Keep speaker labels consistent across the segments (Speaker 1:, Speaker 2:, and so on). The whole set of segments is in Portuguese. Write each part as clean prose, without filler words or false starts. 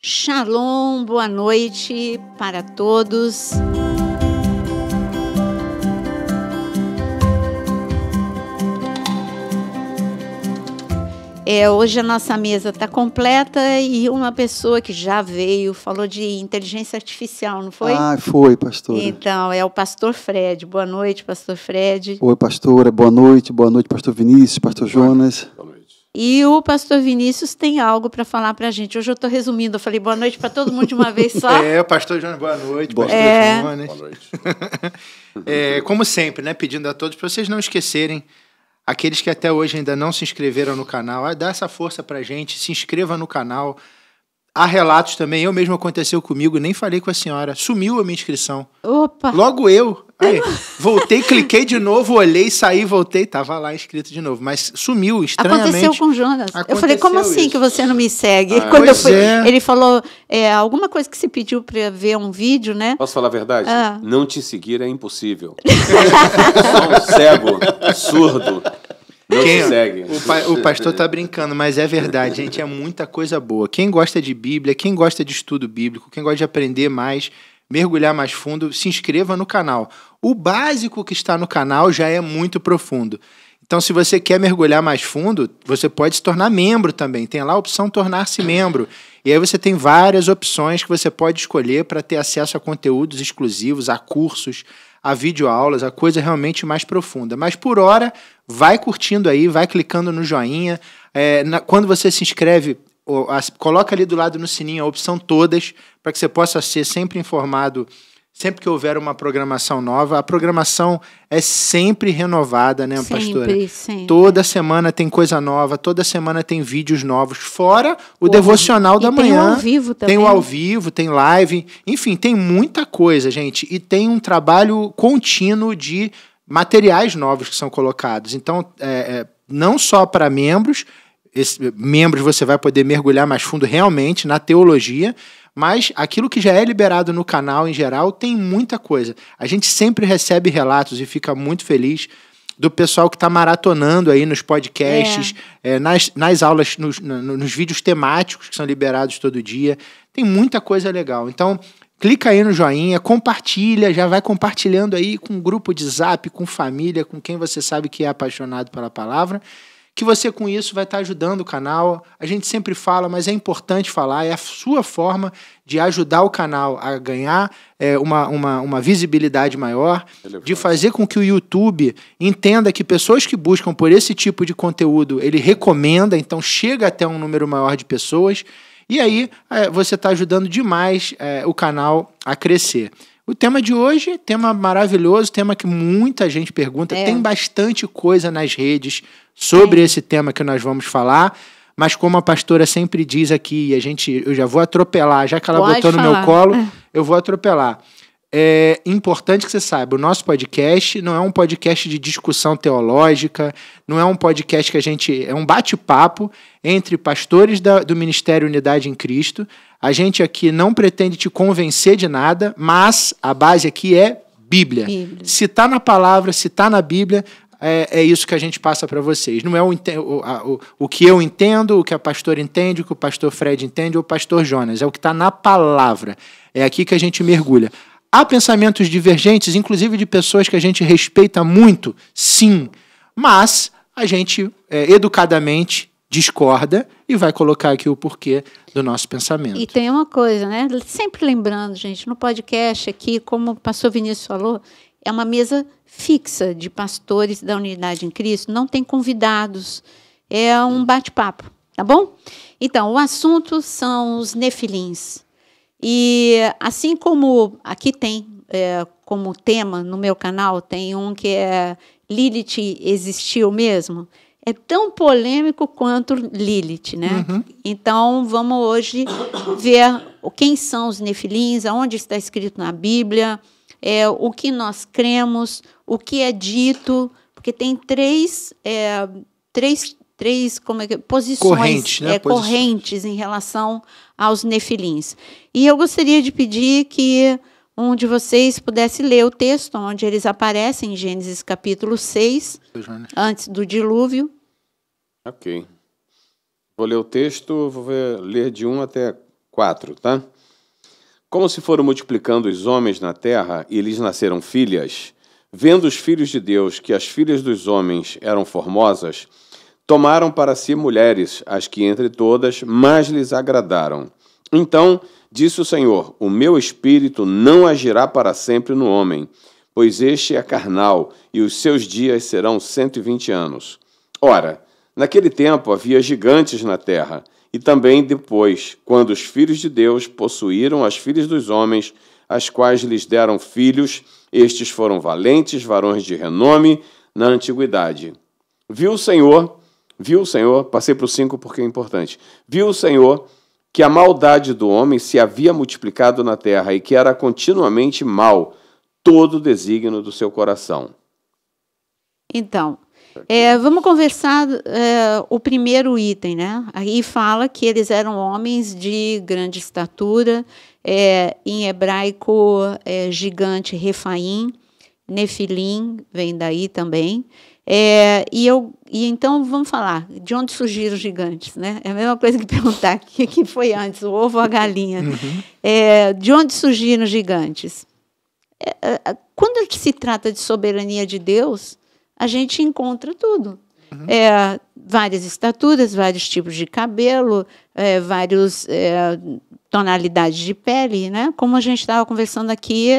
Speaker 1: Shalom, boa noite para todos. Hoje a nossa mesa está completa e uma pessoa que já veio falou de inteligência artificial, não foi?
Speaker 2: Foi, pastora.
Speaker 1: Então, é o pastor Fred. Boa noite, pastor Fred.
Speaker 2: Oi, pastora. Boa noite, pastor Vinícius, pastor Jonas.
Speaker 3: Boa noite.
Speaker 1: E o pastor Vinícius tem algo para falar para a gente. Hoje eu estou resumindo, eu falei boa noite para todo mundo de uma vez só.
Speaker 4: O pastor Jonas, boa noite. Pastor Jonas.
Speaker 3: Boa noite.
Speaker 4: Como sempre, né, pedindo a todos para vocês não esquecerem, aqueles que até hoje ainda não se inscreveram no canal, dá essa força pra gente, se inscreva no canal. Há relatos também, eu mesmo aconteceu comigo, nem falei com a senhora, sumiu a minha inscrição.
Speaker 1: Opa!
Speaker 4: Logo eu. Aí, voltei, cliquei de novo, olhei, saí, voltei, tava lá inscrito de novo, mas sumiu estranhamente.
Speaker 1: Aconteceu com o Jonas. Eu falei, como assim
Speaker 4: isso?
Speaker 1: Que você não me segue? Quando eu fui, ele falou, alguma coisa que se pediu para ver um vídeo, né?
Speaker 3: Posso falar a verdade? Não te seguir é impossível. Só um cego, surdo, não te segue.
Speaker 4: O pastor tá brincando, mas é verdade, gente, é muita coisa boa. Quem gosta de Bíblia, quem gosta de estudo bíblico, quem gosta de aprender mais, mergulhar mais fundo, se inscreva no canal. O básico que está no canal já é muito profundo. Então, se você quer mergulhar mais fundo, você pode se tornar membro também. Tem lá a opção tornar-se membro. E aí você tem várias opções que você pode escolher para ter acesso a conteúdos exclusivos, a cursos, a videoaulas, a coisa realmente mais profunda. Mas, por hora, vai curtindo aí, vai clicando no joinha. Quando você se inscreve, coloca ali do lado no sininho a opção todas, para que você possa ser sempre informado sempre que houver uma programação nova. A programação é sempre renovada, né, pastora?
Speaker 1: Sempre.
Speaker 4: Toda semana tem coisa nova, toda semana tem vídeos novos, fora o devocional da manhã.
Speaker 1: Tem o ao vivo também.
Speaker 4: Tem o ao vivo, tem live, enfim, tem muita coisa, gente. E tem um trabalho contínuo de materiais novos que são colocados. Então, não só para membros, membros você vai poder mergulhar mais fundo realmente na teologia, mas aquilo que já é liberado no canal em geral tem muita coisa. A gente sempre recebe relatos e fica muito feliz do pessoal que está maratonando aí nos podcasts, nas aulas, nos vídeos temáticos que são liberados todo dia. Tem muita coisa legal. Então, clica aí no joinha, compartilha, já vai compartilhando aí com um grupo de zap, com família, com quem você sabe que é apaixonado pela palavra, que você com isso vai estar ajudando o canal. A gente sempre fala, mas é importante falar, é a sua forma de ajudar o canal a ganhar uma visibilidade maior, de fazer com que o YouTube entenda que pessoas que buscam por esse tipo de conteúdo, ele recomenda, então chega até um número maior de pessoas, e aí você está ajudando demais o canal a crescer. O tema de hoje, tema maravilhoso, tema que muita gente pergunta, tem bastante coisa nas redes sobre esse tema que nós vamos falar, mas como a pastora sempre diz aqui, eu já vou atropelar, já que ela botou no meu colo, eu vou atropelar. É importante que você saiba, o nosso podcast não é um podcast de discussão teológica, não é um podcast que é um bate-papo entre pastores do Ministério Unidade em Cristo. A gente aqui não pretende te convencer de nada, mas a base aqui é Bíblia. Se está na palavra, se está na Bíblia, é isso que a gente passa para vocês. Não é o que eu entendo, o que a pastora entende, o que o pastor Fred entende ou o pastor Jonas. É o que está na palavra. É aqui que a gente mergulha. Há pensamentos divergentes, inclusive de pessoas que a gente respeita muito, sim, mas a gente, educadamente, discorda e vai colocar aqui o porquê do nosso pensamento.
Speaker 1: E tem uma coisa, né? Sempre lembrando, gente, no podcast aqui, como o pastor Vinícius falou, é uma mesa fixa de pastores da Unidade em Cristo, não tem convidados, é um bate-papo, tá bom? Então, o assunto são os nefilins. E assim como aqui tem como tema no meu canal, tem um que é Lilith existiu mesmo, é tão polêmico quanto Lilith, né? Uhum. Então, vamos hoje ver quem são os nefilins, aonde está escrito na Bíblia, o que nós cremos, o que é dito, porque tem três posições correntes em relação aos nefilins. E eu gostaria de pedir que um de vocês pudesse ler o texto onde eles aparecem, em Gênesis capítulo 6, antes do dilúvio.
Speaker 3: Ok. Vou ler o texto, ler de 1 até 4, tá? Como se foram multiplicando os homens na terra e lhes nasceram filhas, vendo os filhos de Deus que as filhas dos homens eram formosas, tomaram para si mulheres, as que entre todas mais lhes agradaram. Então disse o Senhor: o meu espírito não agirá para sempre no homem, pois este é carnal, e os seus dias serão 120 anos. Ora, naquele tempo havia gigantes na terra, e também depois, quando os filhos de Deus possuíram as filhas dos homens, as quais lhes deram filhos, estes foram valentes, varões de renome na antiguidade. Viu o Senhor, passei para o 5 porque é importante, viu o Senhor que a maldade do homem se havia multiplicado na terra e que era continuamente mal todo o desígnio do seu coração.
Speaker 1: Então, vamos conversar o primeiro item, né? Aí fala que eles eram homens de grande estatura, em hebraico, gigante, Refaim, Nefilim, vem daí também. E então vamos falar de onde surgiram os gigantes, né? É a mesma coisa que perguntar o que foi antes, o ovo ou a galinha. De onde surgiram os gigantes? Quando se trata de soberania de Deus, a gente encontra tudo. Várias estaturas, vários tipos de cabelo, várias tonalidades de pele, né? Como a gente estava conversando aqui,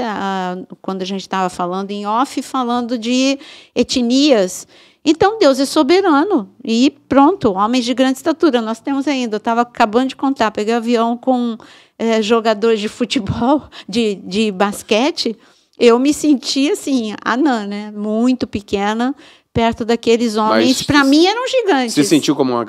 Speaker 1: quando a gente estava falando em off, falando de etnias. Então, Deus é soberano. E pronto, homens de grande estatura. Nós temos ainda, eu estava acabando de contar, peguei um avião com jogadores de futebol, de basquete. Eu me senti assim, anã, né? Muito pequena, perto daqueles homens. Para mim, eram gigantes.
Speaker 3: Você sentiu como um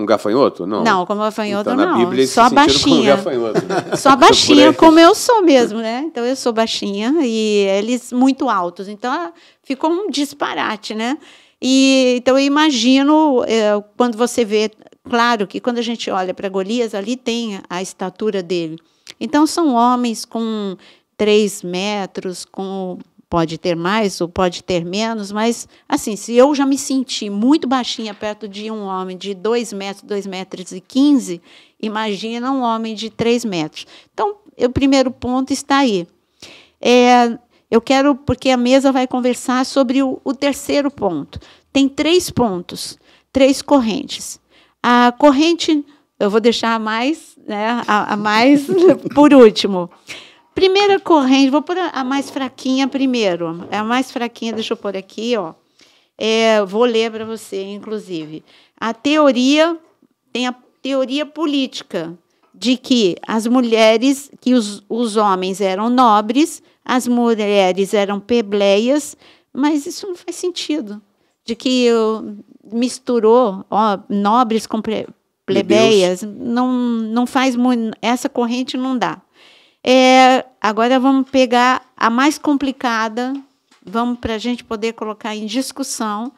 Speaker 3: gafanhoto? Não,
Speaker 1: não, como gafanhoto,
Speaker 3: então,
Speaker 1: não.
Speaker 3: Na Bíblia,
Speaker 1: só baixinha.
Speaker 3: Como gafanhoto, né?
Speaker 1: Só baixinha, como eu sou mesmo, né? Então, eu sou baixinha e eles muito altos. Então, ficou um disparate, né? Então, eu imagino, quando você vê... Claro que quando a gente olha para Golias, ali tem a estatura dele. Então, são homens com 3 metros, pode ter mais ou pode ter menos, mas, assim, se eu já me senti muito baixinha perto de um homem de 2 metros, 2,15 metros, imagina um homem de 3 metros. Então, o primeiro ponto está aí. Eu quero, porque a mesa vai conversar sobre o terceiro ponto. Tem 3 pontos, 3 correntes. A corrente, eu vou deixar a mais, né, a mais por último. Primeira corrente, vou pôr a mais fraquinha primeiro. A mais fraquinha, deixa eu pôr aqui, ó. Vou ler para você, inclusive. Tem a teoria política de que as mulheres, que os homens eram nobres, as mulheres eram plebeias, mas isso não faz sentido. De que misturou nobres com plebeias, não faz muito, essa corrente não dá. Agora vamos pegar a mais complicada, vamos para a gente poder colocar em discussão,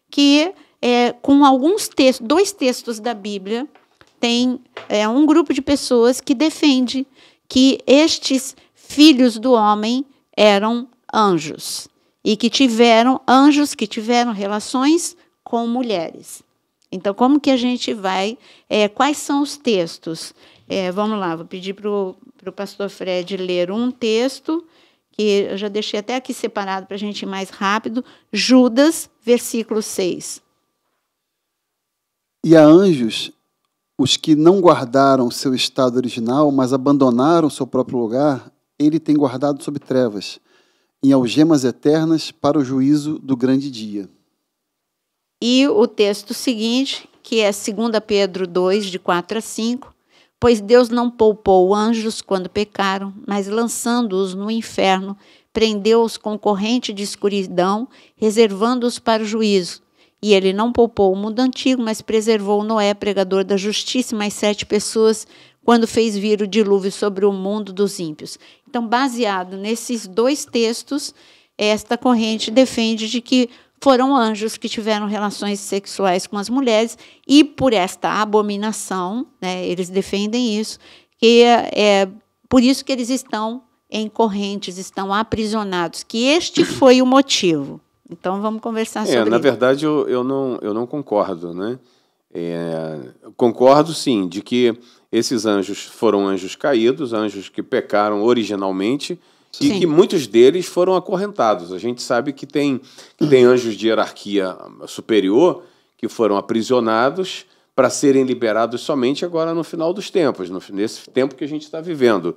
Speaker 1: que com alguns textos, 2 textos da Bíblia, tem um grupo de pessoas que defende que estes filhos do homem eram anjos, e que tiveram relações com mulheres. Então, como que a gente vai... quais são os textos? Vamos lá, vou pedir para o pastor Fred ler um texto, que eu já deixei até aqui separado para a gente ir mais rápido. Judas, versículo 6.
Speaker 2: E a anjos, os que não guardaram seu estado original, mas abandonaram seu próprio lugar, ele tem guardado sob trevas, em algemas eternas para o juízo do grande dia.
Speaker 1: E o texto seguinte, que é 2 Pedro 2, de 4 a 5, pois Deus não poupou anjos quando pecaram, mas lançando-os no inferno, prendeu-os com corrente de escuridão, reservando-os para o juízo. E ele não poupou o mundo antigo, mas preservou Noé, pregador da justiça, e mais 7 pessoas, quando fez vir o dilúvio sobre o mundo dos ímpios. Então, baseado nesses 2 textos, esta corrente defende de que foram anjos que tiveram relações sexuais com as mulheres, e por esta abominação, né, eles defendem isso, que por isso que eles estão em correntes, estão aprisionados, que este foi o motivo. Então, vamos conversar sobre isso.
Speaker 3: Na verdade, eu não concordo, né? Concordo, sim, de que Esses anjos foram anjos caídos, anjos que pecaram originalmente, e
Speaker 1: Sim.
Speaker 3: que muitos deles foram acorrentados. A gente sabe que tem anjos de hierarquia superior que foram aprisionados para serem liberados somente agora no final dos tempos, nesse tempo que a gente está vivendo.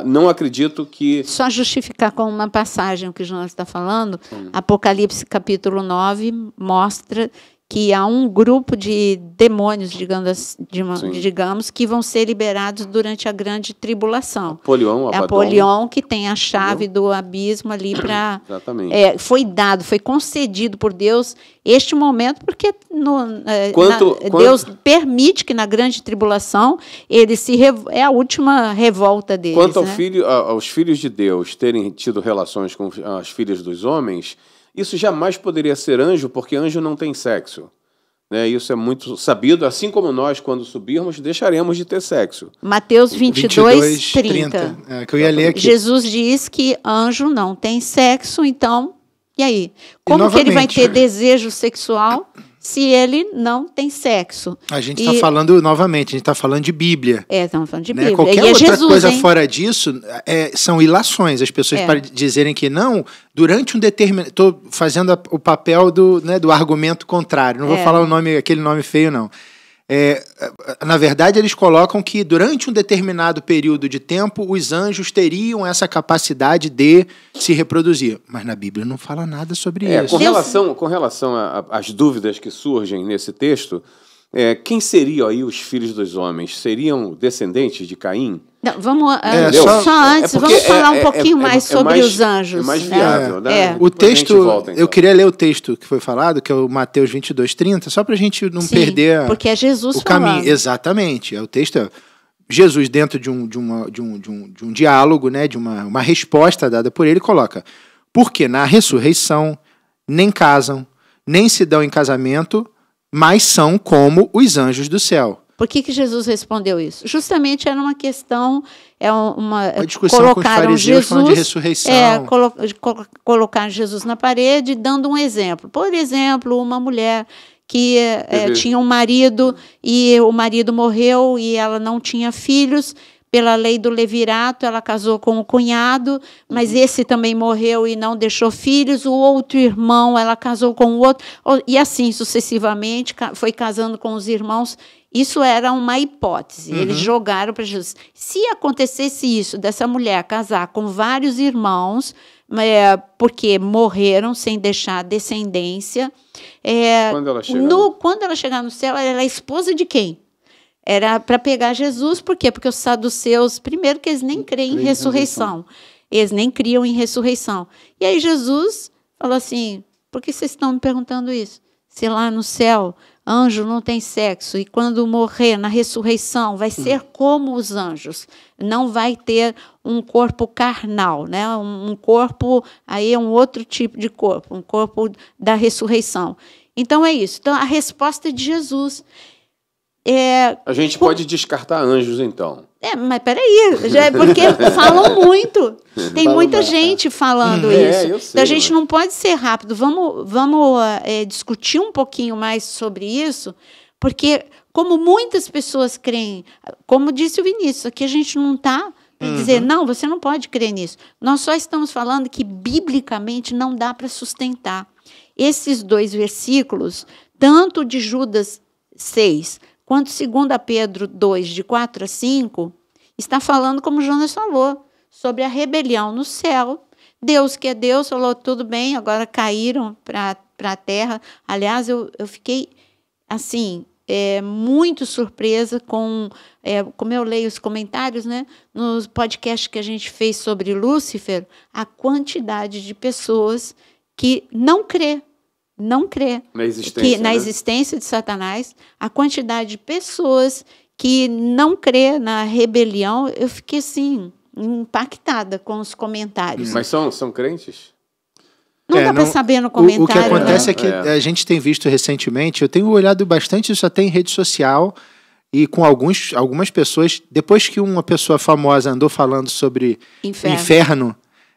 Speaker 3: Não acredito que...
Speaker 1: Só justificar com uma passagem o que o Jonas está falando, Apocalipse capítulo 9 mostra que há um grupo de demônios, digamos, que vão ser liberados durante a grande tribulação. Apolion, que tem a chave do abismo ali para...
Speaker 3: Exatamente.
Speaker 1: Foi concedido por Deus este momento, porque Deus permite que na grande tribulação é a última revolta deles.
Speaker 3: Quanto aos filhos de Deus terem tido relações com as filhas dos homens, isso jamais poderia ser anjo, porque anjo não tem sexo. Isso é muito sabido, assim como nós, quando subirmos, deixaremos de ter sexo.
Speaker 1: Mateus 22, 30.
Speaker 4: Que eu ia ler aqui.
Speaker 1: Jesus diz que anjo não tem sexo, então, e aí? Como que ele vai ter desejo sexual se ele não tem sexo?
Speaker 4: A gente está falando, novamente, a gente está falando de Bíblia.
Speaker 1: Estamos falando de Bíblia.
Speaker 4: Qualquer outra coisa fora disso são ilações. As pessoas para dizerem que não, durante um determinado... Estou fazendo o papel do argumento contrário. Não vou falar aquele nome feio, não. Na verdade, eles colocam que durante um determinado período de tempo, os anjos teriam essa capacidade de se reproduzir. Mas na Bíblia não fala nada sobre isso.
Speaker 3: Com relação às dúvidas que surgem nesse texto, quem seriam aí os filhos dos homens? Seriam descendentes de Caim?
Speaker 1: Não, vamos vamos falar um pouquinho mais sobre os anjos.
Speaker 3: É mais viável, né?
Speaker 4: O texto, eu queria ler o texto que foi falado, que é o Mateus 22, 30, só para a gente não perder
Speaker 1: porque é Jesus
Speaker 4: o caminho. Exatamente. O texto Jesus, dentro de um diálogo, de uma resposta dada por ele, coloca: porque na ressurreição nem casam, nem se dão em casamento, mas são como os anjos do céu.
Speaker 1: Por que Jesus respondeu isso? Justamente era uma questão, uma
Speaker 4: discussão com os fariseus falando de ressurreição.
Speaker 1: Colocar Jesus na parede, dando um exemplo. Por exemplo, uma mulher que tinha um marido e o marido morreu e ela não tinha filhos. Pela lei do levirato, ela casou com o cunhado, mas esse também morreu e não deixou filhos. O outro irmão, ela casou com o outro. E assim sucessivamente, foi casando com os irmãos. Isso era uma hipótese. Eles jogaram para Jesus. Se acontecesse isso, dessa mulher casar com vários irmãos, porque morreram sem deixar descendência, quando ela chegar no céu, ela é esposa de quem? Era para pegar Jesus, por quê? Porque os saduceus, primeiro que eles nem creem em ressurreição. Eles nem criam em ressurreição. E aí Jesus falou assim: por que vocês estão me perguntando isso? Se lá no céu, anjo não tem sexo, e quando morrer na ressurreição, vai ser como os anjos. Não vai ter um corpo carnal, né? Um corpo, aí é um outro tipo de corpo, um corpo da ressurreição. Então é isso. Então a resposta de Jesus...
Speaker 3: a gente pode descartar anjos, então.
Speaker 1: Mas peraí, porque falam muito. Tem muita gente falando isso.
Speaker 3: Eu sei,
Speaker 1: então a gente não pode ser rápido. Vamos discutir um pouquinho mais sobre isso, porque como muitas pessoas creem, como disse o Vinícius, aqui a gente não está para dizer, não, você não pode crer nisso. Nós só estamos falando que biblicamente não dá para sustentar. Esses 2 versículos, tanto de Judas 6, quanto 2 Pedro 2, de 4 a 5, está falando, como Jonas falou, sobre a rebelião no céu. Deus, que é Deus, falou, tudo bem, agora caíram para a terra. Aliás, eu fiquei, assim, muito surpresa como eu leio os comentários, né, nos podcasts que a gente fez sobre Lúcifer, a quantidade de pessoas que não crê na existência de Satanás, a quantidade de pessoas que não crê na rebelião. Eu fiquei assim, impactada com os comentários.
Speaker 3: Mas são crentes?
Speaker 1: Não dá para saber no comentário.
Speaker 4: O que acontece é que a gente tem visto recentemente, eu tenho olhado bastante isso até em rede social, e com algumas pessoas, depois que uma pessoa famosa andou falando sobre inferno,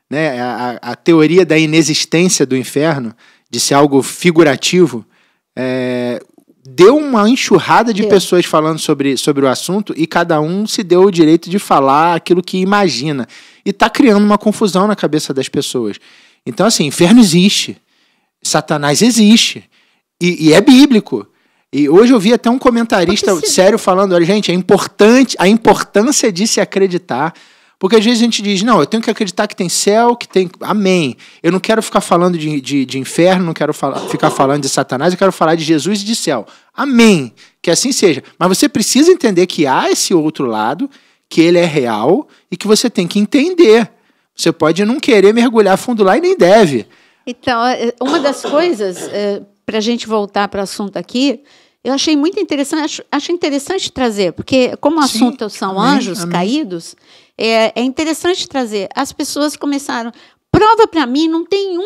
Speaker 4: né, a teoria da inexistência do inferno, de ser algo figurativo, deu uma enxurrada de pessoas falando sobre o assunto e cada um se deu o direito de falar aquilo que imagina. E está criando uma confusão na cabeça das pessoas. Então, assim, inferno existe. Satanás existe. E é bíblico. E hoje eu vi até um comentarista sério falando, olha, gente, a importância de se acreditar, porque às vezes a gente diz, não, eu tenho que acreditar que tem céu, que tem... Amém. Eu não quero ficar falando de inferno, não quero ficar falando de Satanás, eu quero falar de Jesus e de céu. Amém. Que assim seja. Mas você precisa entender que há esse outro lado, que ele é real e que você tem que entender. Você pode não querer mergulhar fundo lá e nem deve.
Speaker 1: Então, uma das coisas, para a gente voltar para o assunto aqui, eu achei muito interessante, acho interessante trazer, porque como o assunto são anjos caídos, é interessante trazer. As pessoas começaram, prova para mim, não tem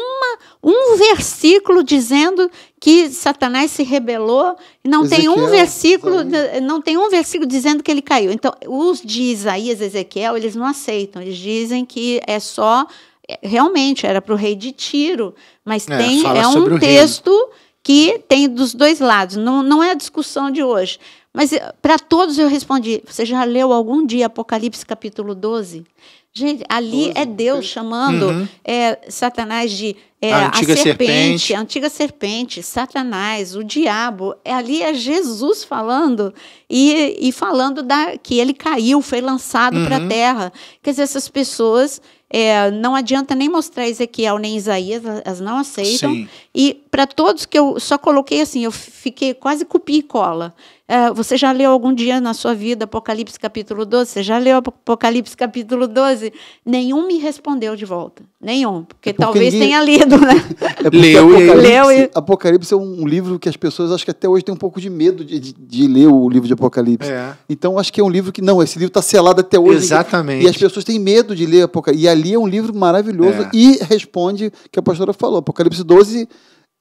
Speaker 1: um versículo dizendo que Satanás se rebelou, não tem um versículo dizendo que ele caiu. Então, os de Isaías e Ezequiel, eles não aceitam, eles dizem que é só, realmente, era para o rei de Tiro, mas é um texto que tem dos dois lados, não é a discussão de hoje. Mas para todos eu respondi, você já leu algum dia Apocalipse capítulo 12? Gente, ali é Deus chamando Satanás de a antiga serpente, Satanás, o diabo. Ali é Jesus falando e falando que ele caiu, foi lançado para a terra. Quer dizer, essas pessoas... não adianta nem mostrar Ezequiel nem Isaías, elas não aceitam. Sim. E para todos que eu só coloquei assim, eu fiquei quase copia e cola. Você já leu algum dia na sua vida Apocalipse capítulo 12? Você já leu Apocalipse capítulo 12? Nenhum me respondeu de volta. Nenhum. Porque talvez tenha lido, né?
Speaker 2: Apocalipse é um livro que as pessoas acho que até hoje têm um pouco de medo de ler o livro de Apocalipse. Então acho que é um livro que, esse livro está selado até hoje.
Speaker 4: Exatamente.
Speaker 2: E as pessoas têm medo de ler Apocalipse. E ali é um livro maravilhoso e responde o que a pastora falou. Apocalipse 12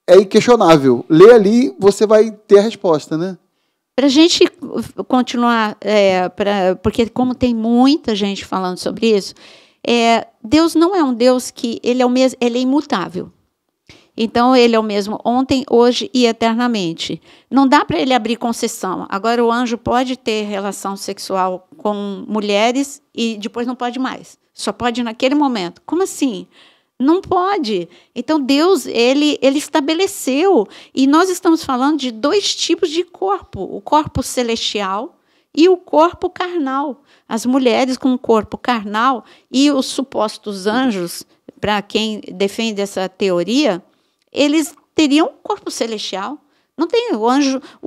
Speaker 2: é inquestionável. Lê ali, você vai ter a resposta, né?
Speaker 1: Para a gente continuar, porque como tem muita gente falando sobre isso, Deus não é um Deus que ele é o mesmo, ele é imutável. Então ele é o mesmo ontem, hoje e eternamente. Não dá para ele abrir concessão. Agora o anjo pode ter relação sexual com mulheres e depois não pode mais. Só pode naquele momento. Como assim? Não pode. Então, Deus, ele estabeleceu. E nós estamos falando de dois tipos de corpo. O corpo celestial e o corpo carnal. As mulheres com o corpo carnal e os supostos anjos, para quem defende essa teoria, eles teriam um corpo celestial. Não tem, o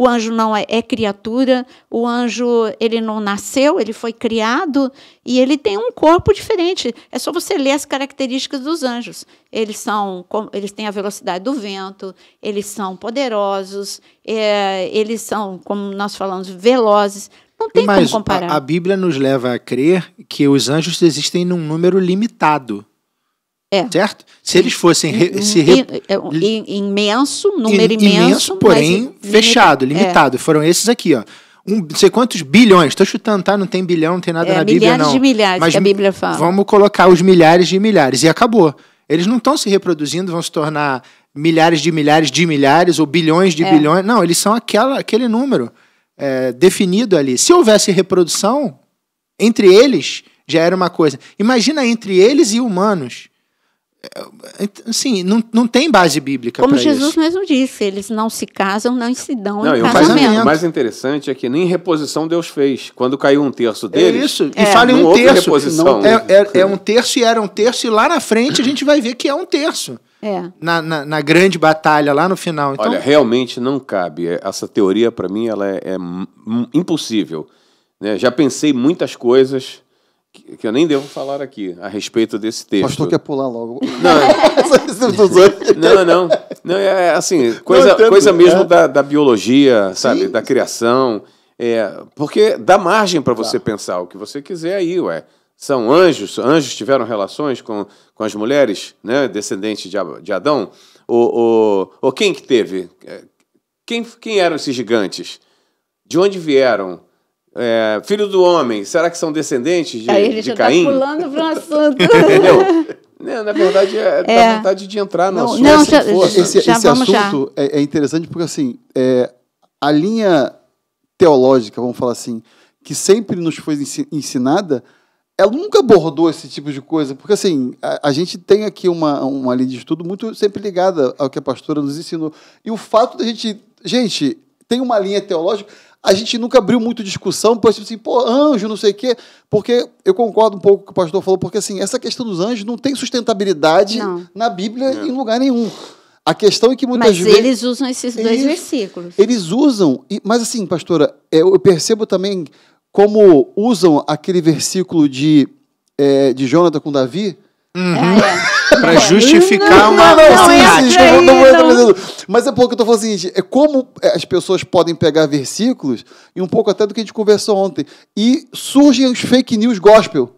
Speaker 1: anjo não é criatura, o anjo ele não nasceu, ele foi criado e ele tem um corpo diferente. É só você ler as características dos anjos. Eles têm a velocidade do vento, eles são poderosos, eles são, como nós falamos, velozes. Não tem como comparar.
Speaker 4: A Bíblia nos leva a crer que os anjos existem num número limitado. Certo? Se eles fossem
Speaker 1: imenso, número imenso,
Speaker 4: porém fechado, limitado. Foram esses aqui, ó. Não sei quantos bilhões, estou chutando, tá? Não tem bilhão, não tem nada na Bíblia, não.
Speaker 1: Milhares de milhares, mas que a Bíblia fala.
Speaker 4: Vamos colocar os milhares de milhares e acabou. Eles não estão se reproduzindo, vão se tornar milhares de milhares ou bilhões de bilhões. Não, eles são aquele número definido ali. Se houvesse reprodução, entre eles já era uma coisa. Imagina entre eles e humanos. Assim, não tem base bíblica para isso.
Speaker 1: Como Jesus mesmo disse, eles não se casam, não se dão em
Speaker 3: casamento. O mais interessante é que nem reposição Deus fez. Quando caiu um terço deles,
Speaker 4: isso. E fala em um terço. É um terço e era um terço, e lá na frente a gente vai ver que é um terço. Na grande batalha, lá no final. Então,
Speaker 3: olha, realmente não cabe. Essa teoria, para mim, ela é impossível. Né? Já pensei muitas coisas que eu nem devo falar aqui a respeito desse texto. O
Speaker 2: pastor quer pular logo.
Speaker 3: Não, é assim, coisa mesmo da biologia, sabe, sim, da criação. Porque dá margem para você pensar o que você quiser aí, São anjos tiveram relações com as mulheres, né, descendentes de Adão? Ou quem que teve? Quem eram esses gigantes? De onde vieram? Filho do homem, será que são descendentes de Caim?
Speaker 1: Ele já está pulando para o assunto.
Speaker 3: Entendeu? Na verdade, dá vontade de entrar no assunto.
Speaker 2: Esse assunto é interessante porque, assim, a linha teológica, vamos falar assim, que sempre nos foi ensinada, ela nunca abordou esse tipo de coisa, porque assim, a gente tem aqui uma linha de estudo muito sempre ligada ao que a pastora nos ensinou. E o fato da gente, tem uma linha teológica, a gente nunca abriu muito discussão, por exemplo, assim, pô, anjo, não sei o quê, porque eu concordo um pouco com o que o pastor falou, porque assim, essa questão dos anjos não tem sustentabilidade na Bíblia em lugar nenhum. A questão é que muitas vezes...
Speaker 1: Mas eles usam esses dois versículos.
Speaker 2: Eles usam, mas assim, pastora, eu percebo também como usam aquele versículo de Jonathan com Davi.
Speaker 4: Para justificar uma...
Speaker 2: Mas é porque eu estou falando o seguinte, é como as pessoas podem pegar versículos, e um pouco até do que a gente conversou ontem, e surgem os fake news gospel.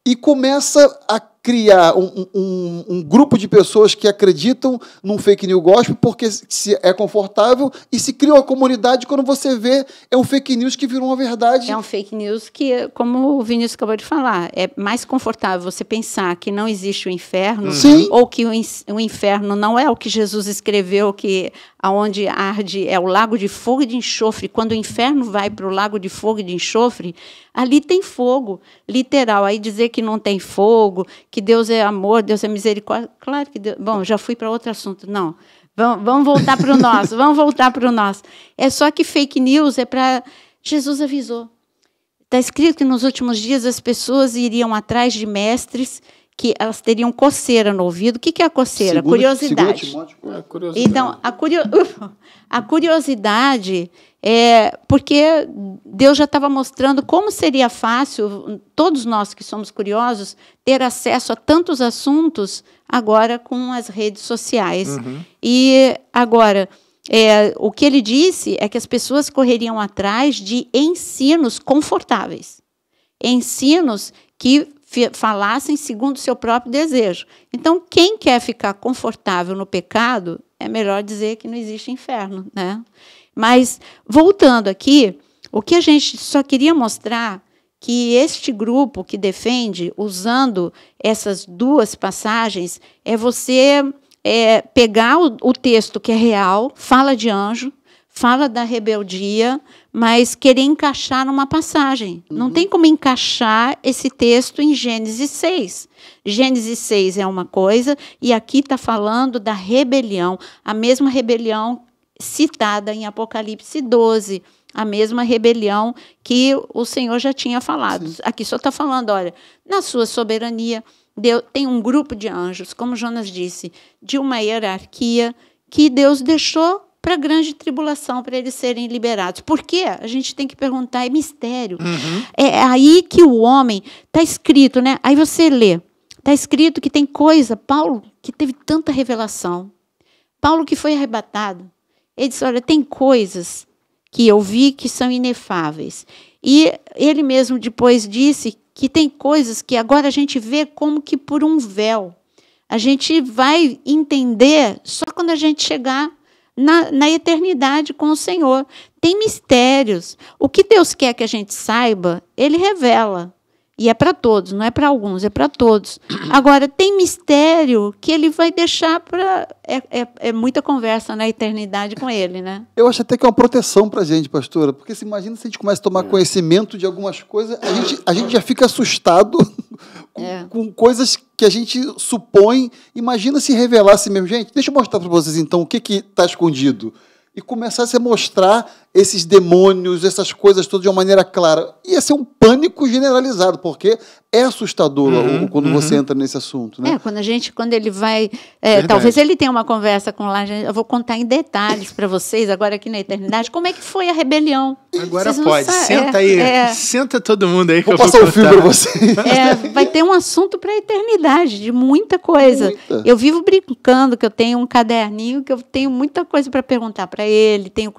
Speaker 2: E começa a criar um grupo de pessoas que acreditam num fake news gospel porque se é confortável e se cria uma comunidade quando você vê é um fake news que virou uma verdade.
Speaker 1: É um fake news que, como o Vinícius acabou de falar, é mais confortável você pensar que não existe o inferno ou que o inferno não é o que Jesus escreveu, que aonde arde é o lago de fogo e de enxofre. Quando o inferno vai para o lago de fogo e de enxofre, ali tem fogo, literal. Aí dizer que não tem fogo, que Deus é amor, Deus é misericórdia. Claro que Deus... Bom, já fui para outro assunto. Não, vamos voltar para o nosso. Vamos voltar para o nosso. É só que fake news é para... Jesus avisou. Está escrito que nos últimos dias as pessoas iriam atrás de mestres que elas teriam coceira no ouvido. O que é a coceira? Curiosidade. Então, a curiosidade é porque Deus já estava mostrando como seria fácil, todos nós que somos curiosos, ter acesso a tantos assuntos agora com as redes sociais. E agora, o que ele disse é que as pessoas correriam atrás de ensinos confortáveis. Ensinos que falassem segundo o seu próprio desejo. Então, quem quer ficar confortável no pecado, é melhor dizer que não existe inferno, né? Mas, voltando aqui, o que a gente só queria mostrar que este grupo que defende, usando essas duas passagens, é você pegar o texto que é real, fala de anjo, fala da rebeldia, mas querer encaixar numa passagem. Não tem como encaixar esse texto em Gênesis 6. Gênesis 6 é uma coisa, e aqui está falando da rebelião, a mesma rebelião citada em Apocalipse 12, a mesma rebelião que o Senhor já tinha falado. Aqui só está falando, olha, na sua soberania, Deus tem um grupo de anjos, como Jonas disse, de uma hierarquia que Deus deixou para a grande tribulação, para eles serem liberados. Por quê? A gente tem que perguntar, é mistério. É aí que o homem, está escrito, né? Aí você lê, está escrito que tem coisa, Paulo, que teve tanta revelação, Paulo que foi arrebatado, ele disse, olha, tem coisas que eu vi que são inefáveis. E ele mesmo depois disse que tem coisas que agora a gente vê como que por um véu. A gente vai entender só quando a gente chegar na eternidade com o Senhor. Tem mistérios. O que Deus quer que a gente saiba, Ele revela. E é para todos, não é para alguns, é para todos. Agora, tem mistério que Ele vai deixar para... É muita conversa na eternidade com Ele, né?
Speaker 2: Eu acho até que é uma proteção para a gente, pastora, porque se imagina se a gente começa a tomar conhecimento de algumas coisas, a gente já fica assustado com coisas que a gente supõe. Imagina se revelasse mesmo. Gente, deixa eu mostrar para vocês, então, o que está escondido. E começasse a mostrar esses demônios, essas coisas todas de uma maneira clara. Ia ser um pânico generalizado, porque é assustador quando você entra nesse assunto, né?
Speaker 1: Quando ele vai... talvez ele tenha uma conversa com lá, eu vou contar em detalhes para vocês, agora aqui na eternidade, como é que foi a rebelião.
Speaker 4: Agora pode, senta aí, senta todo mundo aí.
Speaker 2: Vou passar o fio para vocês.
Speaker 1: Vai ter um assunto para a eternidade, de muita coisa. Eu vivo brincando que eu tenho um caderninho, que eu tenho muita coisa para perguntar para ele, tenho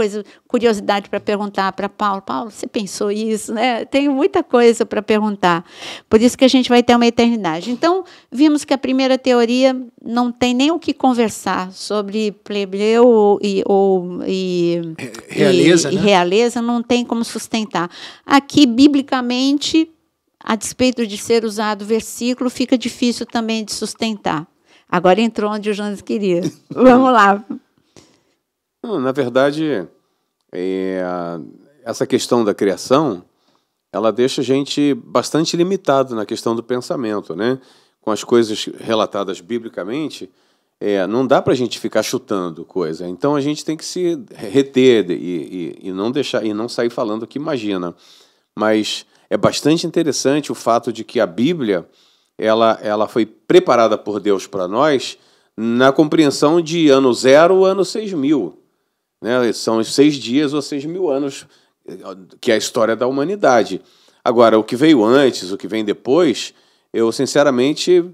Speaker 1: curiosidade para perguntar para Paulo. Paulo, você pensou isso, né? Tenho muita coisa para perguntar. Por isso que a gente vai ter uma eternidade. Então, vimos que a primeira teoria não tem nem o que conversar sobre plebeu e
Speaker 4: realeza, né?
Speaker 1: Realeza, não tem como sustentar. Aqui, biblicamente, a despeito de ser usado o versículo, fica difícil também de sustentar. Agora entrou onde o Jonas queria. Vamos lá.
Speaker 3: Não, na verdade, essa questão da criação, ela deixa a gente bastante limitado na questão do pensamento, né? Com as coisas relatadas biblicamente, não dá para a gente ficar chutando coisa. Então a gente tem que se reter e não deixar e não sair falando o que imagina. Mas é bastante interessante o fato de que a Bíblia ela foi preparada por Deus para nós na compreensão de ano 0, ano 6.000. Né? São os 6 dias ou 6.000 anos, que é a história da humanidade. Agora, o que veio antes, o que vem depois, eu, sinceramente,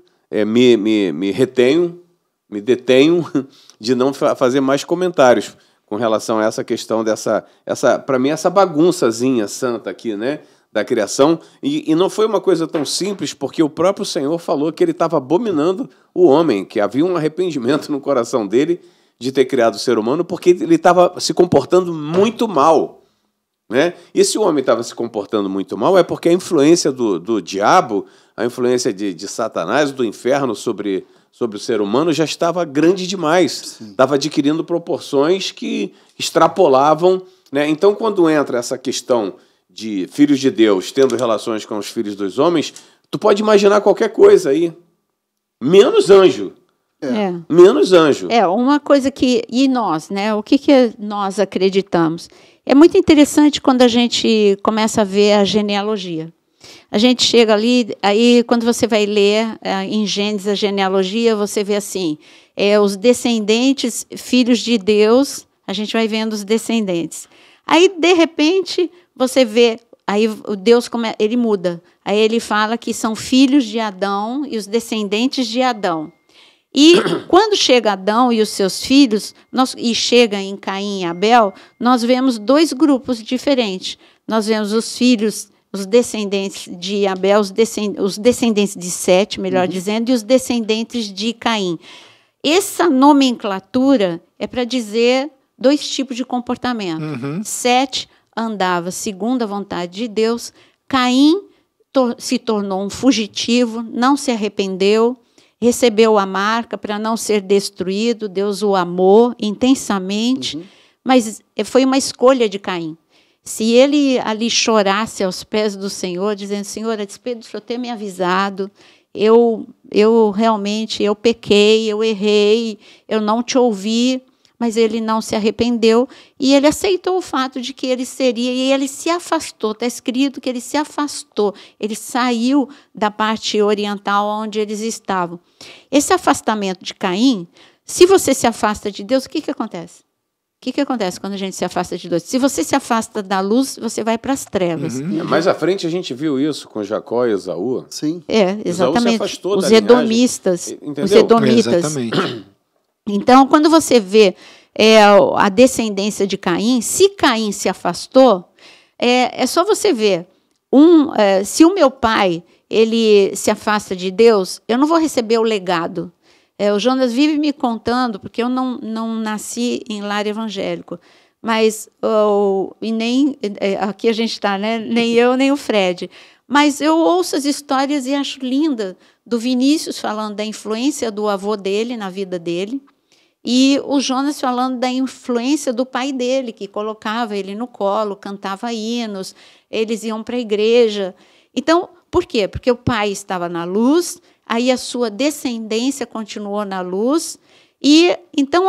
Speaker 3: me detenho de não fazer mais comentários com relação a essa questão para mim, essa bagunçazinha santa aqui, né, da criação. E não foi uma coisa tão simples, porque o próprio Senhor falou que ele estava abominando o homem, que havia um arrependimento no coração dele de ter criado o ser humano, porque ele estava se comportando muito mal. Né? E se o homem estava se comportando muito mal, é porque a influência do diabo, a influência de Satanás, do inferno sobre o ser humano já estava grande demais. Estava adquirindo proporções que extrapolavam. Né? Então, quando entra essa questão de filhos de Deus tendo relações com os filhos dos homens, tu pode imaginar qualquer coisa aí. Menos anjo. Menos anjo.
Speaker 1: Uma coisa que... E nós, né? O que nós acreditamos? É muito interessante quando a gente começa a ver a genealogia. A gente chega ali, aí quando você vai ler em Gênesis a genealogia, você vê assim, os descendentes, filhos de Deus, a gente vai vendo os descendentes. Aí, de repente, você vê, aí Deus ele muda. Aí ele fala que são filhos de Adão e os descendentes de Adão. E quando chega Adão e os seus filhos, e chega em Caim e Abel, nós vemos 2 grupos diferentes. Nós vemos os filhos, os descendentes de Abel, os descendentes de Sete, melhor dizendo, e os descendentes de Caim. Essa nomenclatura é para dizer 2 tipos de comportamento. Sete andava segundo a vontade de Deus, Caim se tornou um fugitivo, não se arrependeu, recebeu a marca para não ser destruído, Deus o amou intensamente, mas foi uma escolha de Caim. Se ele ali chorasse aos pés do Senhor, dizendo, Senhor, a despeito do Senhor ter me avisado, eu realmente, eu pequei, eu errei, eu não te ouvi, mas ele não se arrependeu, e ele aceitou o fato de que ele seria, e ele se afastou, está escrito que ele se afastou, ele saiu da parte oriental onde eles estavam. Esse afastamento de Caim, se você se afasta de Deus, o que acontece? O que acontece quando a gente se afasta de Deus? Se você se afasta da luz, você vai para as trevas.
Speaker 3: Mais à frente a gente viu isso com Jacó e Esaú.
Speaker 2: Sim.
Speaker 1: Exatamente.
Speaker 3: Esaú se afastou
Speaker 1: os
Speaker 3: da
Speaker 1: edomistas.
Speaker 3: linhagem.
Speaker 1: Os edomitas.
Speaker 4: Exatamente.
Speaker 1: Então, quando você vê a descendência de Caim, se Caim se afastou, é só você ver. Se o meu pai ele se afasta de Deus, eu não vou receber o legado. O Jonas vive me contando, porque eu não nasci em lar evangélico, mas e nem aqui a gente está, né? Nem eu, nem o Fred. Mas eu ouço as histórias e acho linda do Vinícius falando da influência do avô dele na vida dele, e o Jonas falando da influência do pai dele, que colocava ele no colo, cantava hinos, eles iam para a igreja. Então, por quê? Porque o pai estava na luz, aí a sua descendência continuou na luz, e então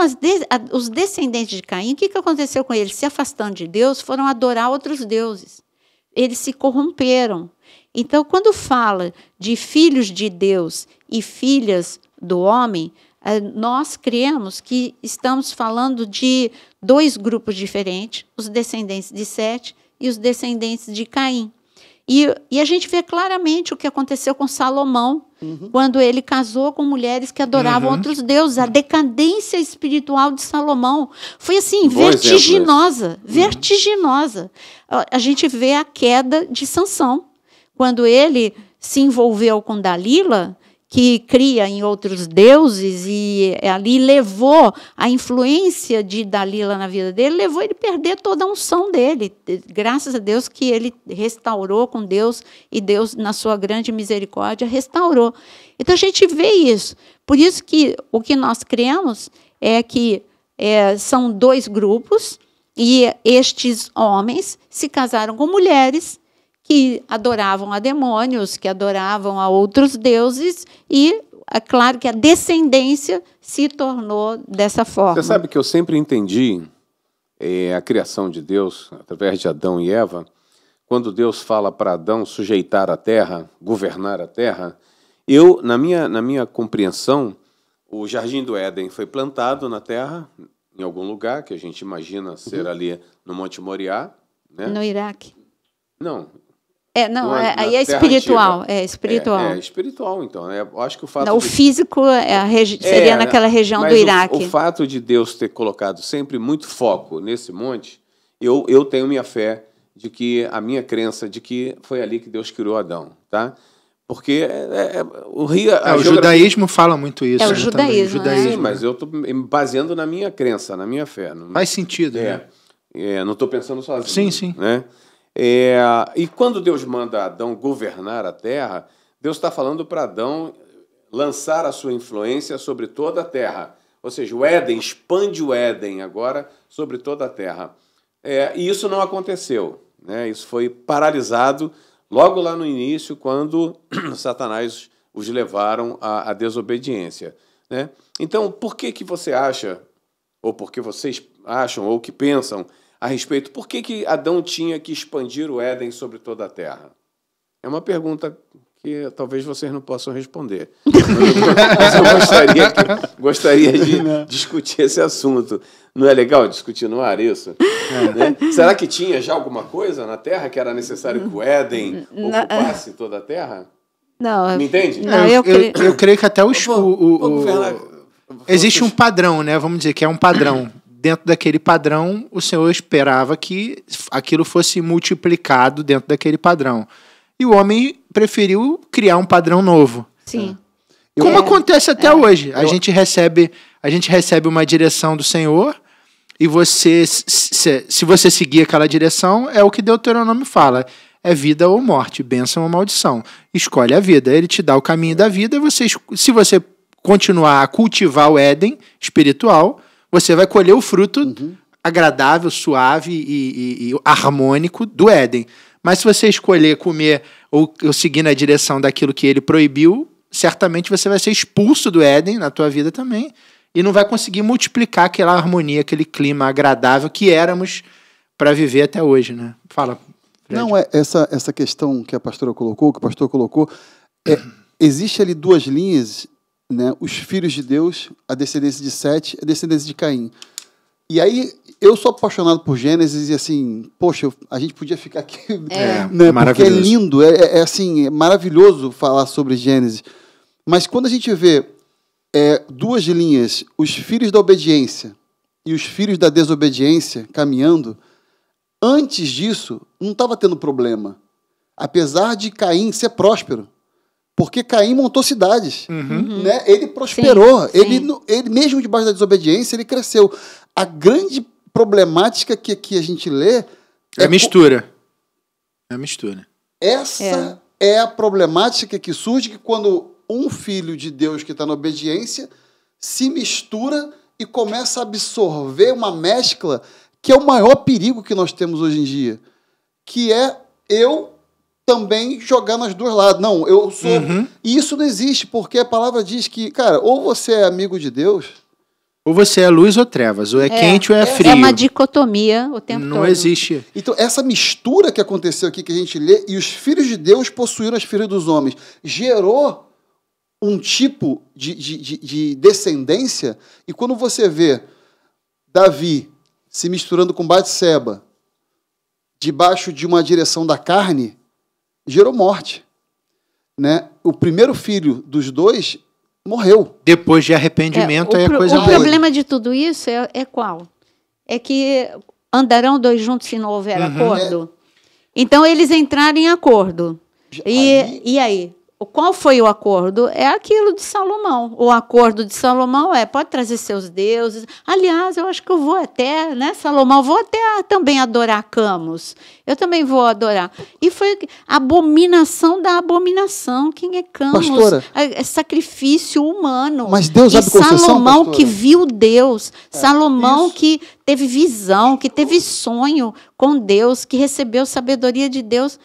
Speaker 1: os descendentes de Caim, o que aconteceu com eles? Se afastando de Deus, foram adorar outros deuses. Eles se corromperam. Então, quando fala de filhos de Deus e filhas do homem, nós cremos que estamos falando de 2 grupos diferentes, os descendentes de Sete e os descendentes de Caim. E a gente vê claramente o que aconteceu com Salomão, quando ele casou com mulheres que adoravam outros deuses. A decadência espiritual de Salomão foi assim, vertiginosa, vertiginosa. A gente vê a queda de Sansão, quando ele se envolveu com Dalila, que cria em outros deuses, e ali levou a influência de Dalila na vida dele, levou ele a perder toda a unção dele. Graças a Deus que ele restaurou com Deus, e Deus, na sua grande misericórdia, restaurou. Então, a gente vê isso. Por isso que o que nós cremos é que são 2 grupos, E estes homens se casaram com mulheres que adoravam a demônios, que adoravam a outros deuses, e é claro que a descendência se tornou dessa forma.
Speaker 3: Você sabe que eu sempre entendi a criação de Deus, através de Adão e Eva, quando Deus fala para Adão sujeitar a terra, governar a terra, na minha compreensão, o Jardim do Éden foi plantado na terra, em algum lugar, que a gente imagina ser ali no Monte Moriá. Né?
Speaker 1: No Iraque.
Speaker 3: Não.
Speaker 1: Aí é espiritual.
Speaker 3: Antiga.
Speaker 1: É espiritual.
Speaker 3: É espiritual, então. Eu acho que o fato
Speaker 1: o físico seria naquela região do Iraque.
Speaker 3: O fato de Deus ter colocado sempre muito foco nesse monte, eu tenho minha fé de que, a minha crença de que foi ali que Deus criou Adão, tá? Porque o
Speaker 4: judaísmo fala muito isso.
Speaker 1: É o judaísmo.
Speaker 3: Sim, mas eu estou me baseando na minha crença, na minha fé.
Speaker 4: Faz sentido, né?
Speaker 3: Não estou pensando sozinho.
Speaker 4: Sim, sim.
Speaker 3: Né? E quando Deus manda Adão governar a terra, Deus está falando para Adão lançar a sua influência sobre toda a terra. Ou seja, o Éden, expande o Éden agora sobre toda a terra. E isso não aconteceu. Né? Isso foi paralisado logo lá no início, quando Satanás os levaram à desobediência. Né? Então, por que você acha, ou por que vocês acham, ou que pensam a respeito, por que Adão tinha que expandir o Éden sobre toda a terra? É uma pergunta que talvez vocês não possam responder. Mas eu gostaria de discutir esse assunto. Não é legal discutir no ar isso? Né? Será que tinha já alguma coisa na Terra que era necessário que o Éden ocupasse toda a Terra?
Speaker 1: Não.
Speaker 3: Me entende?
Speaker 1: Não,
Speaker 4: eu creio que até existe um padrão, né? Vamos dizer que é um padrão. Dentro daquele padrão, o Senhor esperava que aquilo fosse multiplicado dentro daquele padrão. E o homem preferiu criar um padrão novo.
Speaker 1: Sim.
Speaker 4: Como acontece até hoje. A gente recebe uma direção do Senhor e se você seguir aquela direção, é o que Deuteronômio fala. É vida ou morte, bênção ou maldição. Escolhe a vida. Ele te dá o caminho da vida. Se você continuar a cultivar o Éden espiritual, você vai colher o fruto agradável, suave e harmônico do Éden. Mas se você escolher comer ou seguir na direção daquilo que ele proibiu, certamente você vai ser expulso do Éden na tua vida também e não vai conseguir multiplicar aquela harmonia, aquele clima agradável que éramos para viver até hoje, né? Fala, Fred.
Speaker 2: Não, essa questão que a pastora colocou, que o pastor colocou, existe ali duas linhas, né? Os filhos de Deus, a descendência de Sete, a descendência de Caim. E aí, eu sou apaixonado por Gênesis e assim, poxa, a gente podia ficar aqui, né? Porque é lindo, assim, é maravilhoso falar sobre Gênesis. Mas quando a gente vê duas linhas, os filhos da obediência e os filhos da desobediência caminhando, antes disso, não estava tendo problema. Apesar de Caim ser próspero. Porque Caim montou cidades. Né? Ele prosperou. Sim. Ele, mesmo debaixo da desobediência, ele cresceu. A grande problemática que a gente lê...
Speaker 4: É mistura. É mistura.
Speaker 2: Essa é a problemática que surge que quando um filho de Deus que está na obediência se mistura e começa a absorver uma mescla que é o maior perigo que nós temos hoje em dia. Que é eu também jogar nos dois lados. Não, eu sou... E isso não existe, porque a palavra diz que, cara, ou você é amigo de Deus...
Speaker 4: Ou você é luz ou trevas, ou é quente ou é frio.
Speaker 1: É uma dicotomia o tempo todo.
Speaker 4: Não existe.
Speaker 2: Então, essa mistura que aconteceu aqui, que a gente lê, e os filhos de Deus possuíram as filhas dos homens, gerou um tipo de descendência, e quando você vê Davi se misturando com Batseba, debaixo de uma direção da carne, gerou morte. Né? O primeiro filho dos dois morreu.
Speaker 4: Depois de arrependimento, aí a coisa
Speaker 1: muda. O problema de tudo isso é qual? É que andarão dois juntos se não houver acordo. Então, eles entraram em acordo. E aí? qual foi o acordo? É aquilo de Salomão. O acordo de Salomão pode trazer seus deuses. Aliás, eu acho que eu vou até, né, Salomão, vou até também adorar Camus. Eu também vou adorar. E foi a abominação da abominação. Quem é Camus?
Speaker 2: Pastora,
Speaker 1: É sacrifício humano.
Speaker 2: Mas Deus abre concessão,
Speaker 1: Salomão
Speaker 2: pastora?
Speaker 1: que viu Deus. Salomão
Speaker 2: isso.
Speaker 1: que teve visão, que teve sonho com Deus, que recebeu sabedoria de Deus.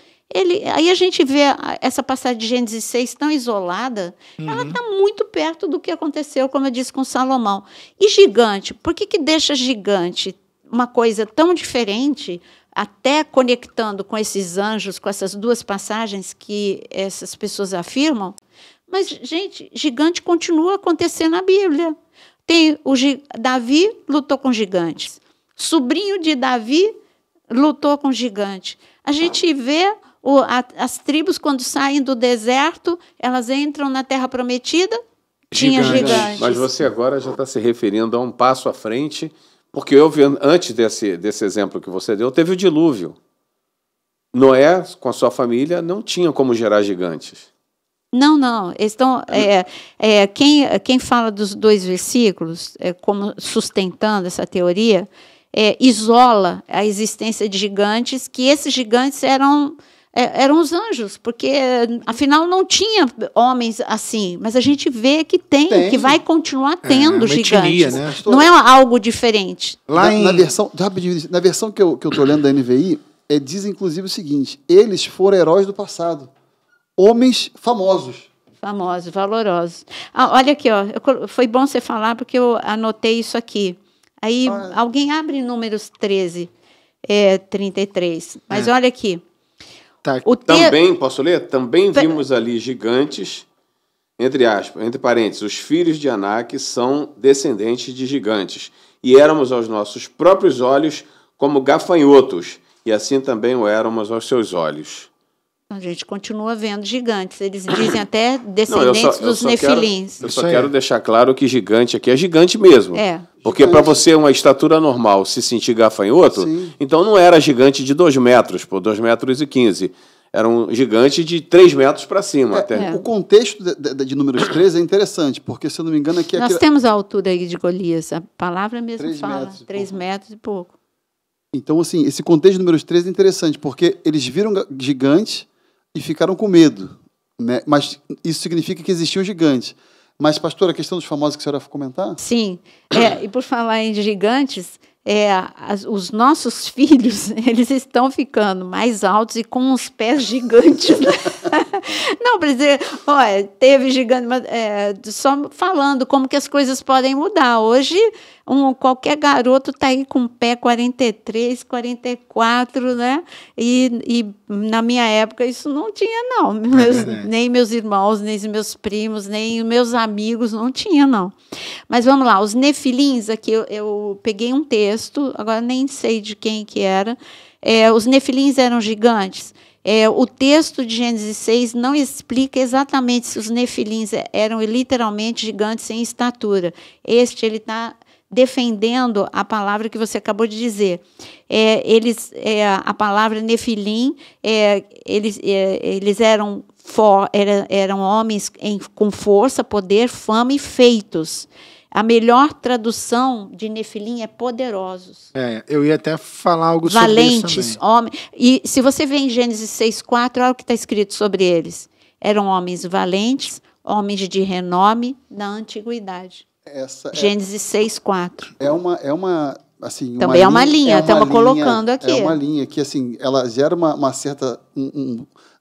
Speaker 1: Aí a gente vê essa passagem de Gênesis 6 tão isolada, ela está muito perto do que aconteceu, como eu disse, com Salomão. E gigante, por que deixa gigante uma coisa tão diferente, até conectando com esses anjos, com essas duas passagens que essas pessoas afirmam? Mas, gente, gigante continua acontecendo na Bíblia. Davi lutou com gigantes. Sobrinho de Davi lutou com gigante. A gente vê as tribos, quando saem do deserto, elas entram na Terra Prometida, tinha gigantes.
Speaker 3: Mas você agora já está se referindo a um passo à frente, porque antes desse exemplo que você deu, teve o dilúvio. Noé, com a sua família, não tinha como gerar gigantes.
Speaker 1: Não. Quem fala dos dois versículos, como sustentando essa teoria, isola a existência de gigantes, que esses gigantes eram os anjos, porque, afinal, não tinha homens assim. Mas a gente vê que que vai continuar tendo gigantes. Etnia, né? Não é algo diferente.
Speaker 2: Na versão que eu estou lendo da NVI, diz, inclusive, o seguinte: eles foram heróis do passado. Homens famosos.
Speaker 1: Famosos, valorosos. Olha aqui, foi bom você falar, porque eu anotei isso aqui. Aí, alguém abre Números 13, 33. Mas olha aqui.
Speaker 3: Tá. Também, posso ler? Também vimos ali gigantes, entre parênteses, os filhos de Anak são descendentes de gigantes, e éramos aos nossos próprios olhos como gafanhotos, e assim também o éramos aos seus olhos.
Speaker 1: A gente continua vendo gigantes. Eles dizem até descendentes dos nefilins.
Speaker 3: Eu só quero deixar claro que gigante aqui é gigante mesmo. Porque para você, uma estatura normal, se sentir gafanhoto, então não era gigante de 2 metros, 2,15 metros. Era um gigante de 3 metros para cima. Até.
Speaker 2: O contexto de Números 13 é interessante, porque, se eu não me engano, aqui...
Speaker 1: Nós temos a altura aí de Golias. A palavra mesmo
Speaker 2: 3
Speaker 1: fala. 3 metros e pouco.
Speaker 2: Então, assim, esse contexto de Números 13 é interessante, porque eles viram gigantes e ficaram com medo, né? Mas isso significa que existiam gigantes. Mas, pastor, a questão dos famosos que a senhora vai comentar?
Speaker 1: Sim. E por falar em gigantes, os nossos filhos, eles estão ficando mais altos e com uns pés gigantes. Não, para dizer, teve gigante, mas só falando como que as coisas podem mudar. Hoje, qualquer garoto está aí com pé 43, 44, né? E na minha época isso não tinha, não. Nem meus irmãos, nem os meus primos, nem os meus amigos, não tinha, não. Mas vamos lá, os nefilins, aqui eu peguei um texto, agora nem sei de quem que era. Os nefilins eram gigantes. O texto de Gênesis 6 não explica exatamente se os nefilins eram literalmente gigantes em estatura. Ele está defendendo a palavra que você acabou de dizer. A palavra nefilim, eles eram homens com força, poder, fama e feitos. A melhor tradução de nefilim é poderosos.
Speaker 4: Eu ia até falar algo
Speaker 1: valentes,
Speaker 4: sobre isso
Speaker 1: homens. E se você vê em Gênesis 6:4, olha o que está escrito sobre eles. Eram homens valentes, homens de renome na antiguidade. Gênesis 6:4.
Speaker 2: Assim,
Speaker 1: também é uma linha, estamos colocando aqui.
Speaker 2: É uma linha que, assim, ela gera uma certa...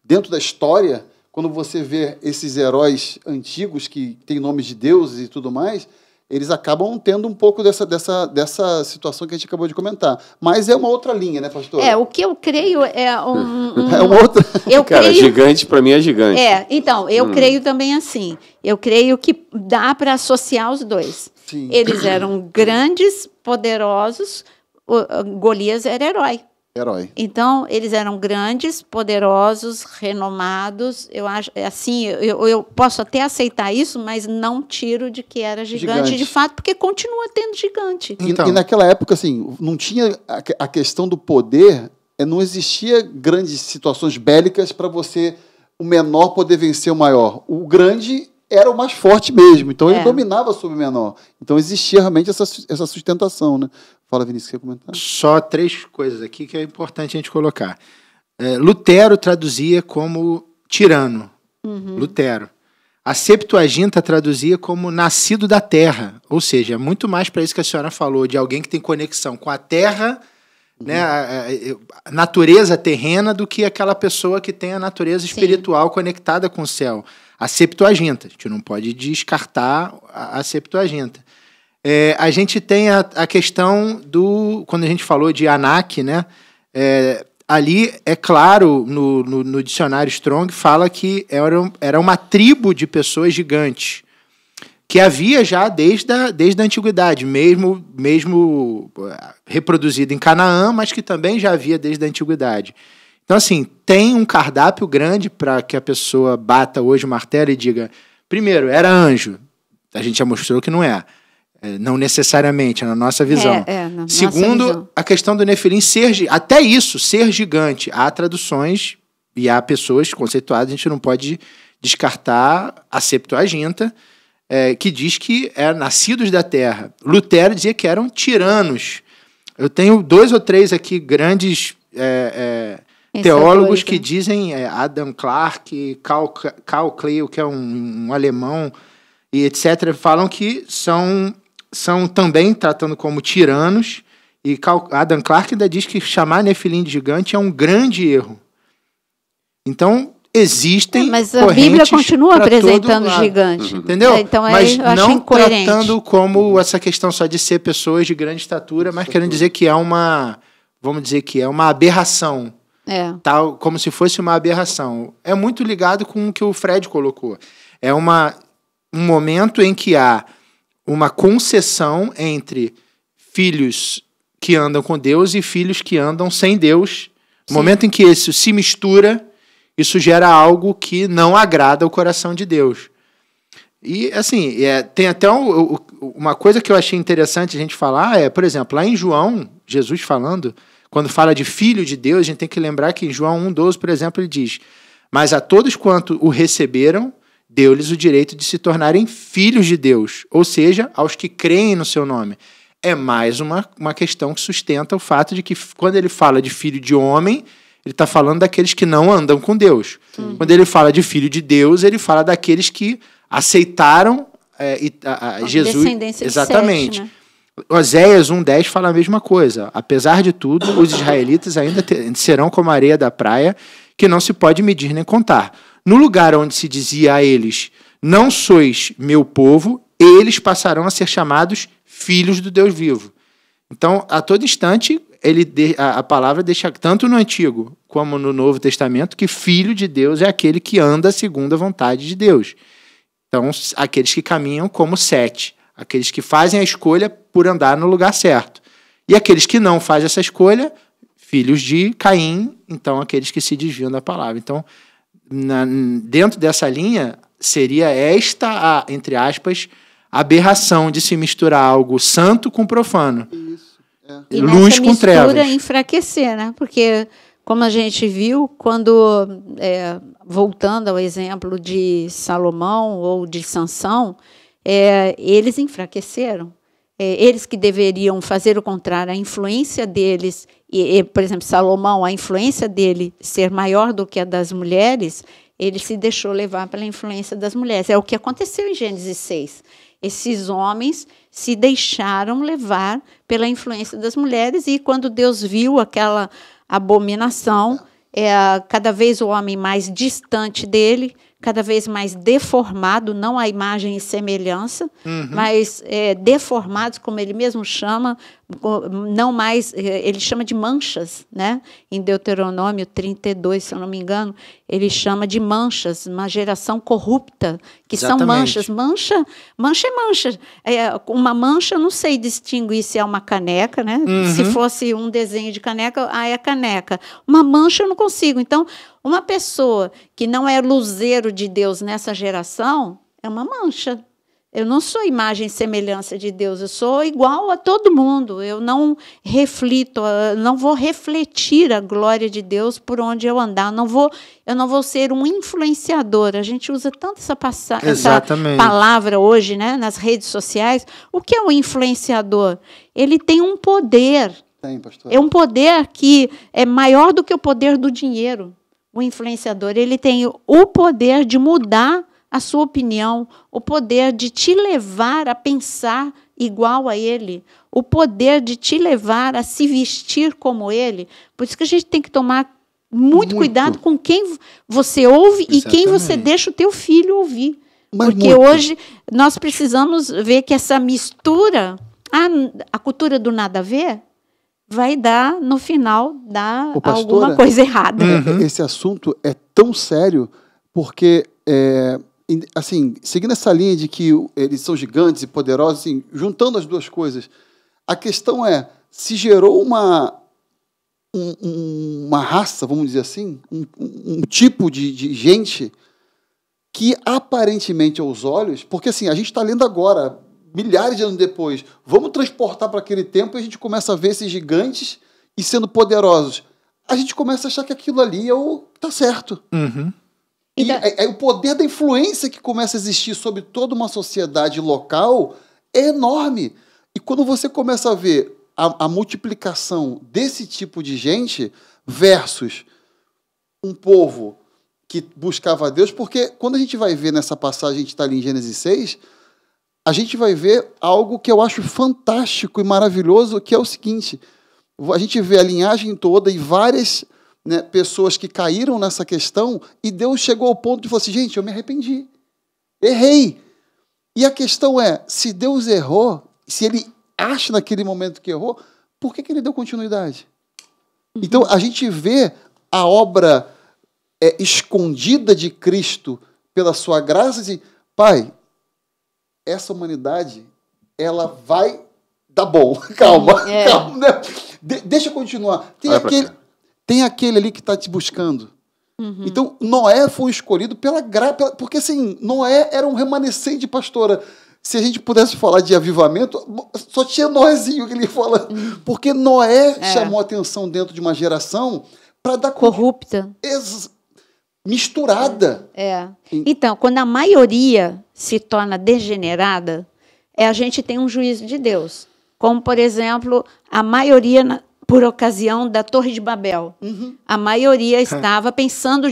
Speaker 2: dentro da história, quando você vê esses heróis antigos que têm nomes de deuses e tudo mais, eles acabam tendo um pouco dessa situação que a gente acabou de comentar. Mas é uma outra linha, né, pastor?
Speaker 1: O que eu creio é
Speaker 2: é uma outra...
Speaker 3: Gigante para mim é gigante.
Speaker 1: Então, eu creio também assim. Eu creio que dá para associar os dois.
Speaker 2: Sim.
Speaker 1: Eles eram grandes, poderosos, Golias era herói. Então, eles eram grandes, poderosos, renomados. Eu acho, assim, eu posso até aceitar isso, mas não tiro de que era gigante de fato, porque continua tendo gigante.
Speaker 2: E naquela época, assim, não tinha a questão do poder, não existia grandes situações bélicas para você o menor poder vencer o maior. O grande era o mais forte mesmo, então ele dominava sobre o menor. Então existia realmente essa sustentação, né? Fala, Vinícius, quer comentar?
Speaker 4: Só 3 coisas aqui que é importante a gente colocar. Lutero traduzia como tirano. Lutero. A Septuaginta traduzia como nascido da terra. Ou seja, é muito mais para isso que a senhora falou, de alguém que tem conexão com a terra, né, a natureza terrena, do que aquela pessoa que tem a natureza espiritual conectada com o céu. A Septuaginta. A gente não pode descartar a Septuaginta. A gente tem a questão do... Quando a gente falou de Anak, né? Ali, é claro, no dicionário Strong, fala que era uma tribo de pessoas gigantes, que havia já desde a antiguidade, mesmo reproduzida em Canaã, mas que também já havia desde a antiguidade. Então, assim, tem um cardápio grande para que a pessoa bata hoje o martelo e diga, primeiro, era anjo. A gente já mostrou que não é. Não necessariamente, na nossa visão. Segundo, nossa visão. A questão do Nefilim ser gigante. Há traduções e há pessoas conceituadas, a gente não pode descartar a Septuaginta, que diz que eram nascidos da terra. Lutero dizia que eram tiranos. Eu tenho 2 ou 3 aqui grandes teólogos que dizem, Adam Clarke, Karl Kleil, que é um alemão, e etc., falam que são também tratando como tiranos, e Adam Clarke ainda diz que chamar Nefilim de gigante é um grande erro. Então, existem
Speaker 1: mas a Bíblia continua apresentando gigante.
Speaker 4: Entendeu?
Speaker 1: Então,
Speaker 4: mas
Speaker 1: eu acho
Speaker 4: não
Speaker 1: incoerente.
Speaker 4: Tratando como essa questão só de ser pessoas de grande estatura, mas querendo dizer que vamos dizer que é uma aberração. Tal, como se fosse uma aberração. É muito ligado com o que o Fred colocou. É um momento em que há uma concessão entre filhos que andam com Deus e filhos que andam sem Deus. No momento em que isso se mistura, isso gera algo que não agrada ao coração de Deus. E, assim, tem até uma coisa que eu achei interessante a gente falar, por exemplo, lá em João, Jesus falando, quando fala de filho de Deus, a gente tem que lembrar que em João 1,12, por exemplo, ele diz, mas a todos quanto o receberam, deu-lhes o direito de se tornarem filhos de Deus, ou seja, aos que creem no seu nome. É mais uma questão que sustenta o fato de que, quando ele fala de filho de homem, ele está falando daqueles que não andam com Deus. Quando ele fala de filho de Deus, ele fala daqueles que aceitaram Jesus.
Speaker 1: Descendência de
Speaker 4: Exatamente.
Speaker 1: Sete, né?
Speaker 4: Oséias 1,10 fala a mesma coisa. Apesar de tudo, os israelitas ainda serão como a areia da praia, que não se pode medir nem contar. No lugar onde se dizia a eles, não sois meu povo, eles passarão a ser chamados filhos do Deus vivo. Então, a todo instante, a palavra deixa, tanto no Antigo como no Novo Testamento, que filho de Deus é aquele que anda segundo a vontade de Deus. Então, aqueles que caminham como Sete, aqueles que fazem a escolha por andar no lugar certo. E aqueles que não fazem essa escolha, filhos de Caim, então aqueles que se desviam da palavra. Então, dentro dessa linha, seria esta, entre aspas, aberração de se misturar algo santo com profano.
Speaker 2: Isso.
Speaker 1: E
Speaker 4: luz com trevas.
Speaker 1: E enfraquecer, né? Porque, como a gente viu, quando, voltando ao exemplo de Salomão ou de Sansão, eles enfraqueceram. Eles que deveriam fazer o contrário, a influência deles, por exemplo, Salomão, a influência dele ser maior do que a das mulheres, ele se deixou levar pela influência das mulheres. É o que aconteceu em Gênesis 6. Esses homens se deixaram levar pela influência das mulheres, e quando Deus viu aquela abominação, cada vez o homem mais distante dele, cada vez mais deformado, não a imagem e semelhança, mas deformados, como ele mesmo chama, não mais, ele chama de manchas, né? Em Deuteronômio 32, se eu não me engano, ele chama de manchas, uma geração corrupta, que
Speaker 4: Exatamente.
Speaker 1: são manchas. Mancha é mancha. Uma mancha, eu não sei distinguir se é uma caneca, né? Se fosse um desenho de caneca, é caneca. Uma mancha eu não consigo. Então, uma pessoa que não é luzeiro de Deus nessa geração é uma mancha. Eu não sou imagem e semelhança de Deus, eu sou igual a todo mundo. Eu não reflito, não vou refletir a glória de Deus por onde eu andar. Eu não vou ser um influenciador. A gente usa tanto essa palavra hoje, né, nas redes sociais. O que é um influenciador? Ele tem um poder.
Speaker 2: Tem, pastor.
Speaker 1: É um poder que é maior do que o poder do dinheiro. O influenciador, ele tem o poder de mudar a sua opinião, o poder de te levar a pensar igual a ele, o poder de te levar a se vestir como ele. Por isso que a gente tem que tomar muito cuidado com quem você ouve e quem você deixa o teu filho ouvir. Porque hoje nós precisamos ver que essa mistura, a cultura do nada a ver, vai dar, no final, alguma coisa errada.
Speaker 2: Esse assunto é tão sério porque... assim, seguindo essa linha de que eles são gigantes e poderosos, assim, juntando as duas coisas, a questão é, se gerou uma raça, vamos dizer assim, um tipo de gente que aparentemente aos olhos, porque assim, a gente está lendo agora, milhares de anos depois, vamos transportar para aquele tempo e a gente começa a ver esses gigantes e sendo poderosos. A gente começa a achar que aquilo ali está certo. E o poder da influência que começa a existir sobre toda uma sociedade local é enorme. E quando você começa a ver a multiplicação desse tipo de gente versus um povo que buscava a Deus, porque quando a gente vai ver nessa passagem, a gente está ali em Gênesis 6, a gente vai ver algo que eu acho fantástico e maravilhoso, que é o seguinte, a gente vê a linhagem toda e várias... pessoas que caíram nessa questão, e Deus chegou ao ponto de falar assim, gente, eu me arrependi, errei. E a questão é, se Deus errou, se ele acha naquele momento que errou, por que ele deu continuidade? Então, a gente vê a obra escondida de Cristo pela sua graça, de Pai, essa humanidade, ela vai dar bom. Calma, calma. Né? Deixa eu continuar. Tem aquele ali que está te buscando. Então, Noé foi escolhido pela graça, porque assim, Noé era um remanescente, pastora. Se a gente pudesse falar de avivamento, só tinha Noézinho que ele fala. Porque Noé chamou atenção dentro de uma geração para dar
Speaker 1: corrupta.
Speaker 2: Misturada.
Speaker 1: Então, quando a maioria se torna degenerada, a gente tem um juízo de Deus. Como, por exemplo, a maioria... por ocasião da Torre de Babel. A maioria estava pensando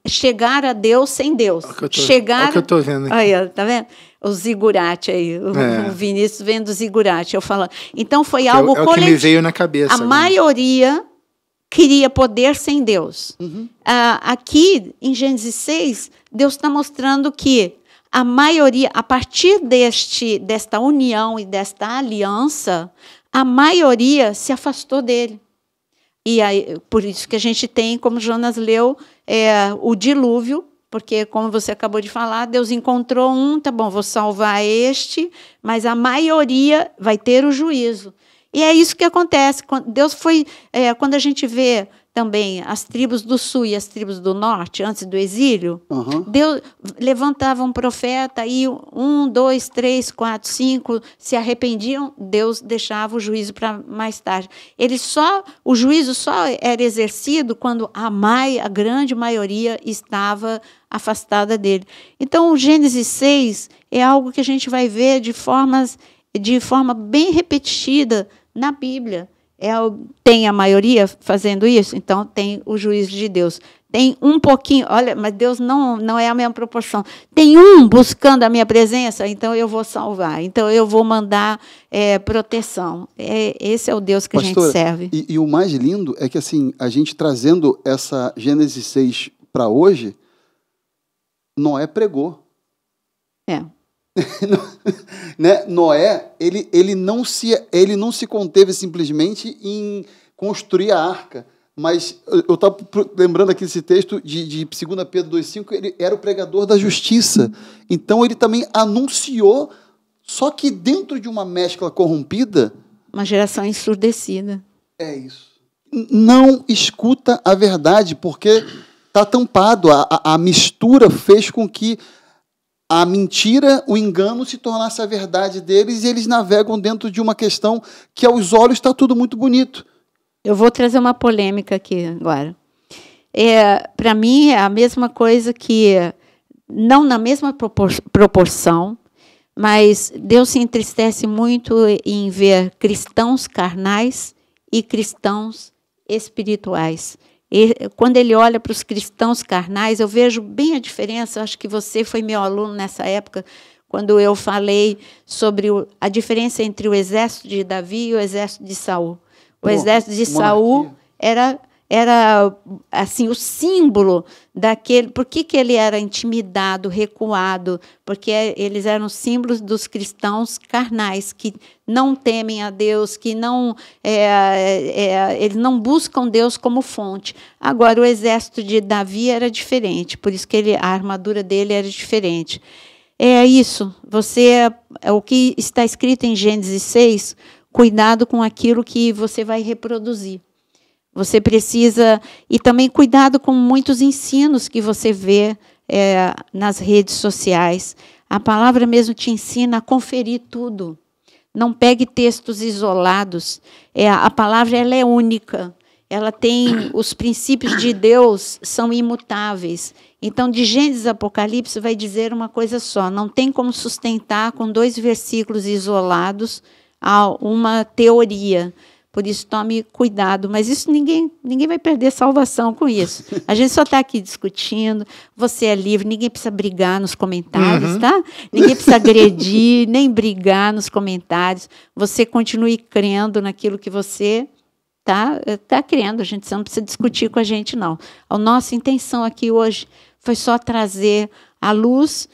Speaker 1: chegar a Deus sem Deus.
Speaker 4: É o que eu estou vendo aqui.
Speaker 1: Aí, tá vendo? O zigurate aí, o Vinícius vendo do zigurate, eu falando. Então foi algo coletivo.
Speaker 4: É o que me veio na cabeça.
Speaker 1: A maioria queria poder sem Deus. Aqui, em Gênesis 6, Deus está mostrando que a maioria, a partir desta união e desta aliança, a maioria se afastou dele. E aí, por isso que a gente tem, como Jonas leu, o dilúvio, porque, como você acabou de falar, Deus encontrou tá bom, vou salvar este, mas a maioria vai ter o juízo. E é isso que acontece. Quando a gente vê também as tribos do sul e as tribos do norte, antes do exílio, Deus levantava um profeta e 1, 2, 3, 4, 5 se arrependiam, Deus deixava o juízo para mais tarde. O juízo só era exercido quando a grande maioria estava afastada dele. Então, o Gênesis 6 é algo que a gente vai ver de forma bem repetida na Bíblia. Tem a maioria fazendo isso, então tem o juízo de Deus. Tem um pouquinho, olha, mas Deus não é a mesma proporção. Tem buscando a minha presença, então eu vou salvar, então eu vou mandar proteção. Esse é o Deus que
Speaker 2: Pastora,
Speaker 1: a gente serve.
Speaker 2: E o mais lindo é que assim, a gente trazendo essa Gênesis 6 para hoje, Noé pregou. Né? Noé, ele não se conteve simplesmente em construir a arca, mas eu estava lembrando aqui desse texto de 2 Pedro 2,5, ele era o pregador da justiça. Então ele também anunciou, só que dentro de uma mescla corrompida...
Speaker 1: Uma geração ensurdecida.
Speaker 2: É isso. Não escuta a verdade, porque está tampado. A mistura fez com que a mentira, o engano se tornasse a verdade deles e eles navegam dentro de uma questão que aos olhos está tudo muito bonito.
Speaker 1: Eu vou trazer uma polêmica aqui agora. Para mim, é a mesma coisa que, não na mesma proporção, mas Deus se entristece muito em ver cristãos carnais e cristãos espirituais. E, quando ele olha para os cristãos carnais, eu vejo bem a diferença. Acho que você foi meu aluno nessa época, quando eu falei sobre a diferença entre o exército de Davi e o exército de Saul. O exército de Saul era assim o símbolo daquele. Por que ele era intimidado, recuado? Porque eles eram símbolos dos cristãos carnais, que não temem a Deus, que não eles não buscam Deus como fonte. Agora, o exército de Davi era diferente, por isso que a armadura dele era diferente. É isso, o que está escrito em Gênesis 6, cuidado com aquilo que você vai reproduzir. Você precisa... E também cuidado com muitos ensinos que você vê nas redes sociais. A palavra mesmo te ensina a conferir tudo. Não pegue textos isolados. A palavra ela é única. Ela tem... Os princípios de Deus são imutáveis. Então, de Gênesis a Apocalipse vai dizer uma coisa só. Não tem como sustentar com 2 versículos isolados uma teoria. Por isso, tome cuidado. Mas isso ninguém vai perder salvação com isso. A gente só está aqui discutindo. Você é livre, ninguém precisa brigar nos comentários, tá? Ninguém precisa agredir, nem brigar nos comentários. Você continue crendo naquilo que você tá crendo. Você não precisa discutir com a gente, não. A nossa intenção aqui hoje foi só trazer à luz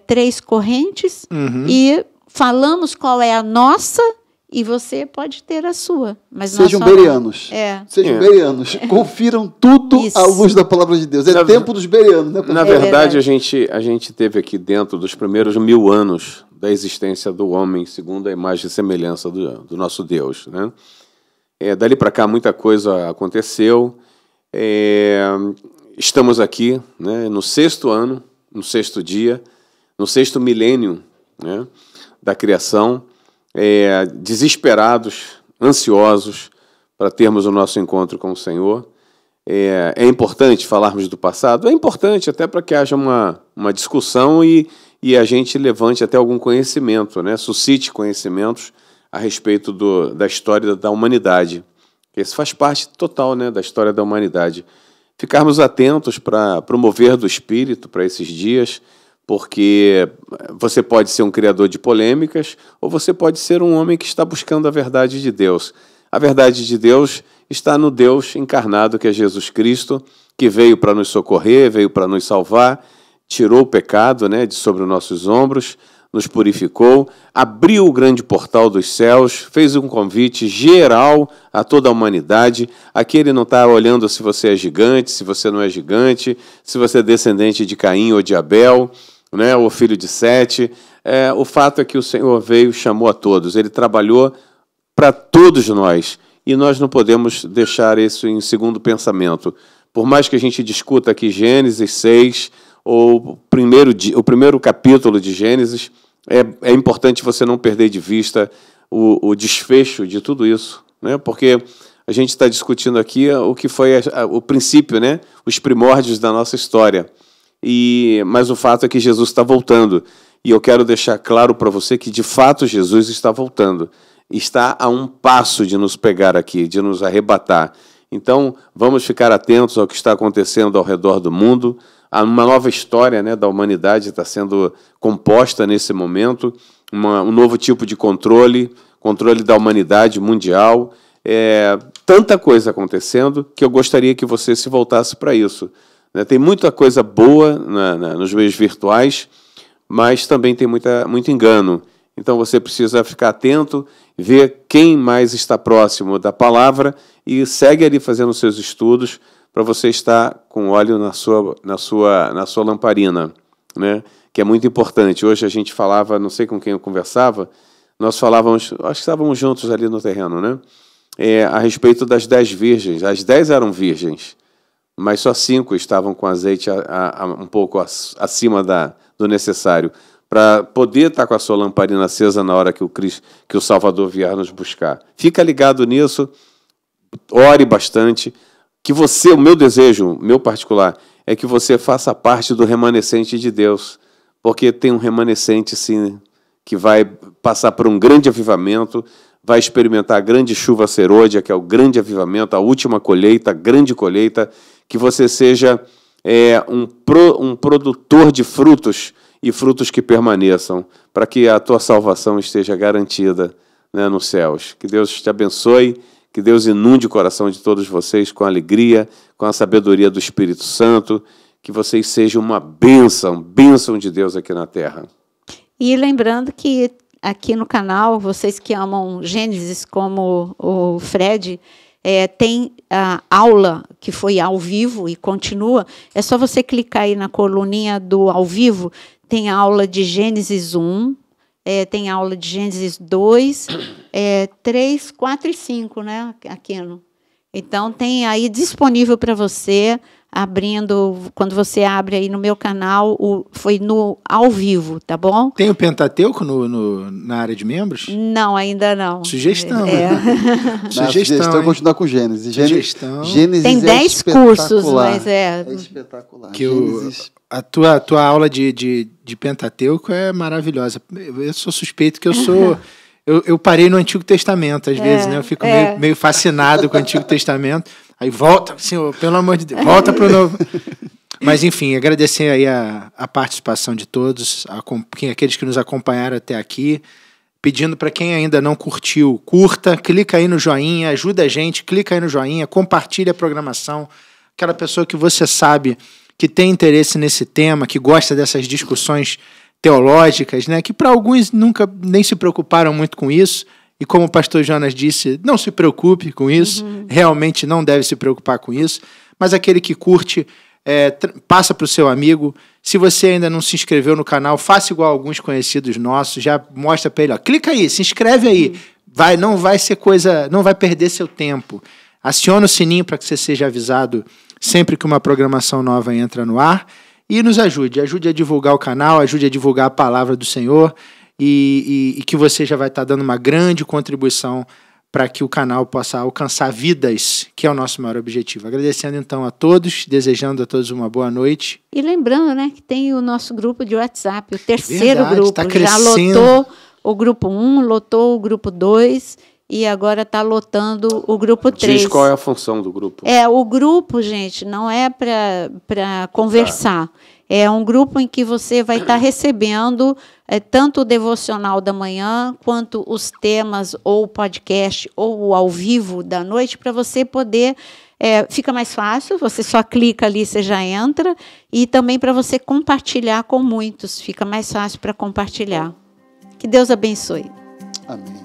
Speaker 1: 3 correntes e falamos qual é a nossa. E você pode ter a sua. Mas
Speaker 2: sejam bereanos. Sejam bereanos. Confiram tudo à luz da palavra de Deus. Tempo dos bereanos. Né?
Speaker 3: Na verdade, a gente teve aqui dentro dos primeiros 1000 anos da existência do homem, segundo a imagem e semelhança do nosso Deus. Né? Dali para cá, muita coisa aconteceu. Estamos aqui, né, no 6º ano, no 6º dia, no 6º milênio, né, da criação. Desesperados, ansiosos para termos o nosso encontro com o Senhor. É importante falarmos do passado? É importante até para que haja uma discussão e a gente levante até algum conhecimento, né? Suscite conhecimentos a respeito da história da humanidade. Isso faz parte total, né, da história da humanidade. Ficarmos atentos para o mover do Espírito para esses dias, porque você pode ser um criador de polêmicas ou você pode ser um homem que está buscando a verdade de Deus. A verdade de Deus está no Deus encarnado, que é Jesus Cristo, que veio para nos socorrer, veio para nos salvar, tirou o pecado, né, de sobre os nossos ombros, nos purificou, abriu o grande portal dos céus, fez um convite geral a toda a humanidade. Aqui ele não está olhando se você é gigante, se você não é gigante, se você é descendente de Caim ou de Abel, né, o filho de Sete. O fato é que o Senhor veio, chamou a todos. Ele trabalhou para todos nós. E nós não podemos deixar isso em segundo pensamento. Por mais que a gente discuta aqui Gênesis 6, ou o primeiro capítulo de Gênesis, é importante você não perder de vista o desfecho de tudo isso, né? Porque a gente está discutindo aqui o que foi o princípio, né? Os primórdios da nossa história. Mas o fato é que Jesus está voltando. E eu quero deixar claro para você que, de fato, Jesus está voltando. Está a um passo de nos pegar aqui, de nos arrebatar. Então, vamos ficar atentos ao que está acontecendo ao redor do mundo. Uma nova história, né, da humanidade está sendo composta nesse momento. Um novo tipo de controle da humanidade mundial. Tanta coisa acontecendo que eu gostaria que você se voltasse para isso. Tem muita coisa boa nos meios virtuais, mas também tem muito engano. Então você precisa ficar atento, ver quem mais está próximo da palavra e segue ali fazendo seus estudos para você estar com óleo na sua lamparina, né? Que é muito importante. Hoje a gente falava, não sei com quem eu conversava, nós falávamos, acho que estávamos juntos ali no terreno, né? A respeito das 10 virgens. As 10 eram virgens, mas só 5 estavam com azeite um pouco acima do necessário para poder estar com a sua lamparina acesa na hora que o Salvador vier nos buscar. Fica ligado nisso, ore bastante, que você, o meu desejo, meu particular, é que você faça parte do remanescente de Deus, porque tem um remanescente, sim, que vai passar por um grande avivamento, vai experimentar a grande chuva serôdia, que é o grande avivamento, a última colheita, a grande colheita, que você seja um produtor de frutos e frutos que permaneçam, para que a tua salvação esteja garantida, né, nos céus. Que Deus te abençoe, que Deus inunde o coração de todos vocês com alegria, com a sabedoria do Espírito Santo, que vocês sejam uma bênção de Deus aqui na terra.
Speaker 1: E lembrando que aqui no canal, vocês que amam Gênesis, como o Fred, tem a aula que foi ao vivo e continua. É só você clicar aí na coluninha do ao vivo, tem a aula de Gênesis 1, tem a aula de Gênesis 2, 3, 4 e 5, né, Aquino? Então, tem aí disponível para você, quando você abre aí no meu canal, foi no ao vivo, tá bom?
Speaker 4: Tem o Pentateuco na área de membros?
Speaker 1: Não, ainda não.
Speaker 4: Sugestão.
Speaker 2: Sugestão é continuar com Gênesis.
Speaker 4: Sugestão.
Speaker 2: Gênesis
Speaker 1: tem 10 cursos, mas
Speaker 2: é espetacular.
Speaker 4: Que a tua aula de Pentateuco é maravilhosa. Eu sou suspeito que eu sou... Eu parei no Antigo Testamento, às vezes, né? Eu fico meio fascinado com o Antigo Testamento. Aí volta, Senhor, pelo amor de Deus, volta para o Novo. Mas, enfim, agradecer aí a participação de todos, aqueles que nos acompanharam até aqui. Pedindo para quem ainda não curtiu, curta, clica aí no joinha, ajuda a gente, clica aí no joinha, compartilha a programação. Aquela pessoa que você sabe que tem interesse nesse tema, que gosta dessas discussões teológicas, né, que para alguns nunca nem se preocuparam muito com isso, e como o pastor Jonas disse, não se preocupe com isso, realmente não deve se preocupar com isso, mas aquele que curte, passa para o seu amigo. Se você ainda não se inscreveu no canal, faça igual alguns conhecidos nossos, já mostra para ele, ó, clica aí, se inscreve aí, não vai ser não vai perder seu tempo. Aciona o sininho para que você seja avisado sempre que uma programação nova entra no ar. E nos ajude a divulgar o canal, ajude a divulgar a palavra do Senhor e que você já vai estar dando uma grande contribuição para que o canal possa alcançar vidas, que é o nosso maior objetivo. Agradecendo então a todos, desejando a todos uma boa noite.
Speaker 1: E lembrando, né, que tem o nosso grupo de WhatsApp, o terceiro grupo.
Speaker 4: Tá
Speaker 1: já lotou o grupo 1, lotou o grupo 2 e agora está lotando o grupo 3.
Speaker 3: Diz qual é a função do grupo.
Speaker 1: O grupo, gente, não é para conversar. É um grupo em que você vai estar recebendo tanto o devocional da manhã, quanto os temas, ou o podcast, ou o ao vivo da noite, para você poder... fica mais fácil, você só clica ali, você já entra, e também para você compartilhar com muitos, fica mais fácil para compartilhar. Que Deus abençoe.
Speaker 2: Amém.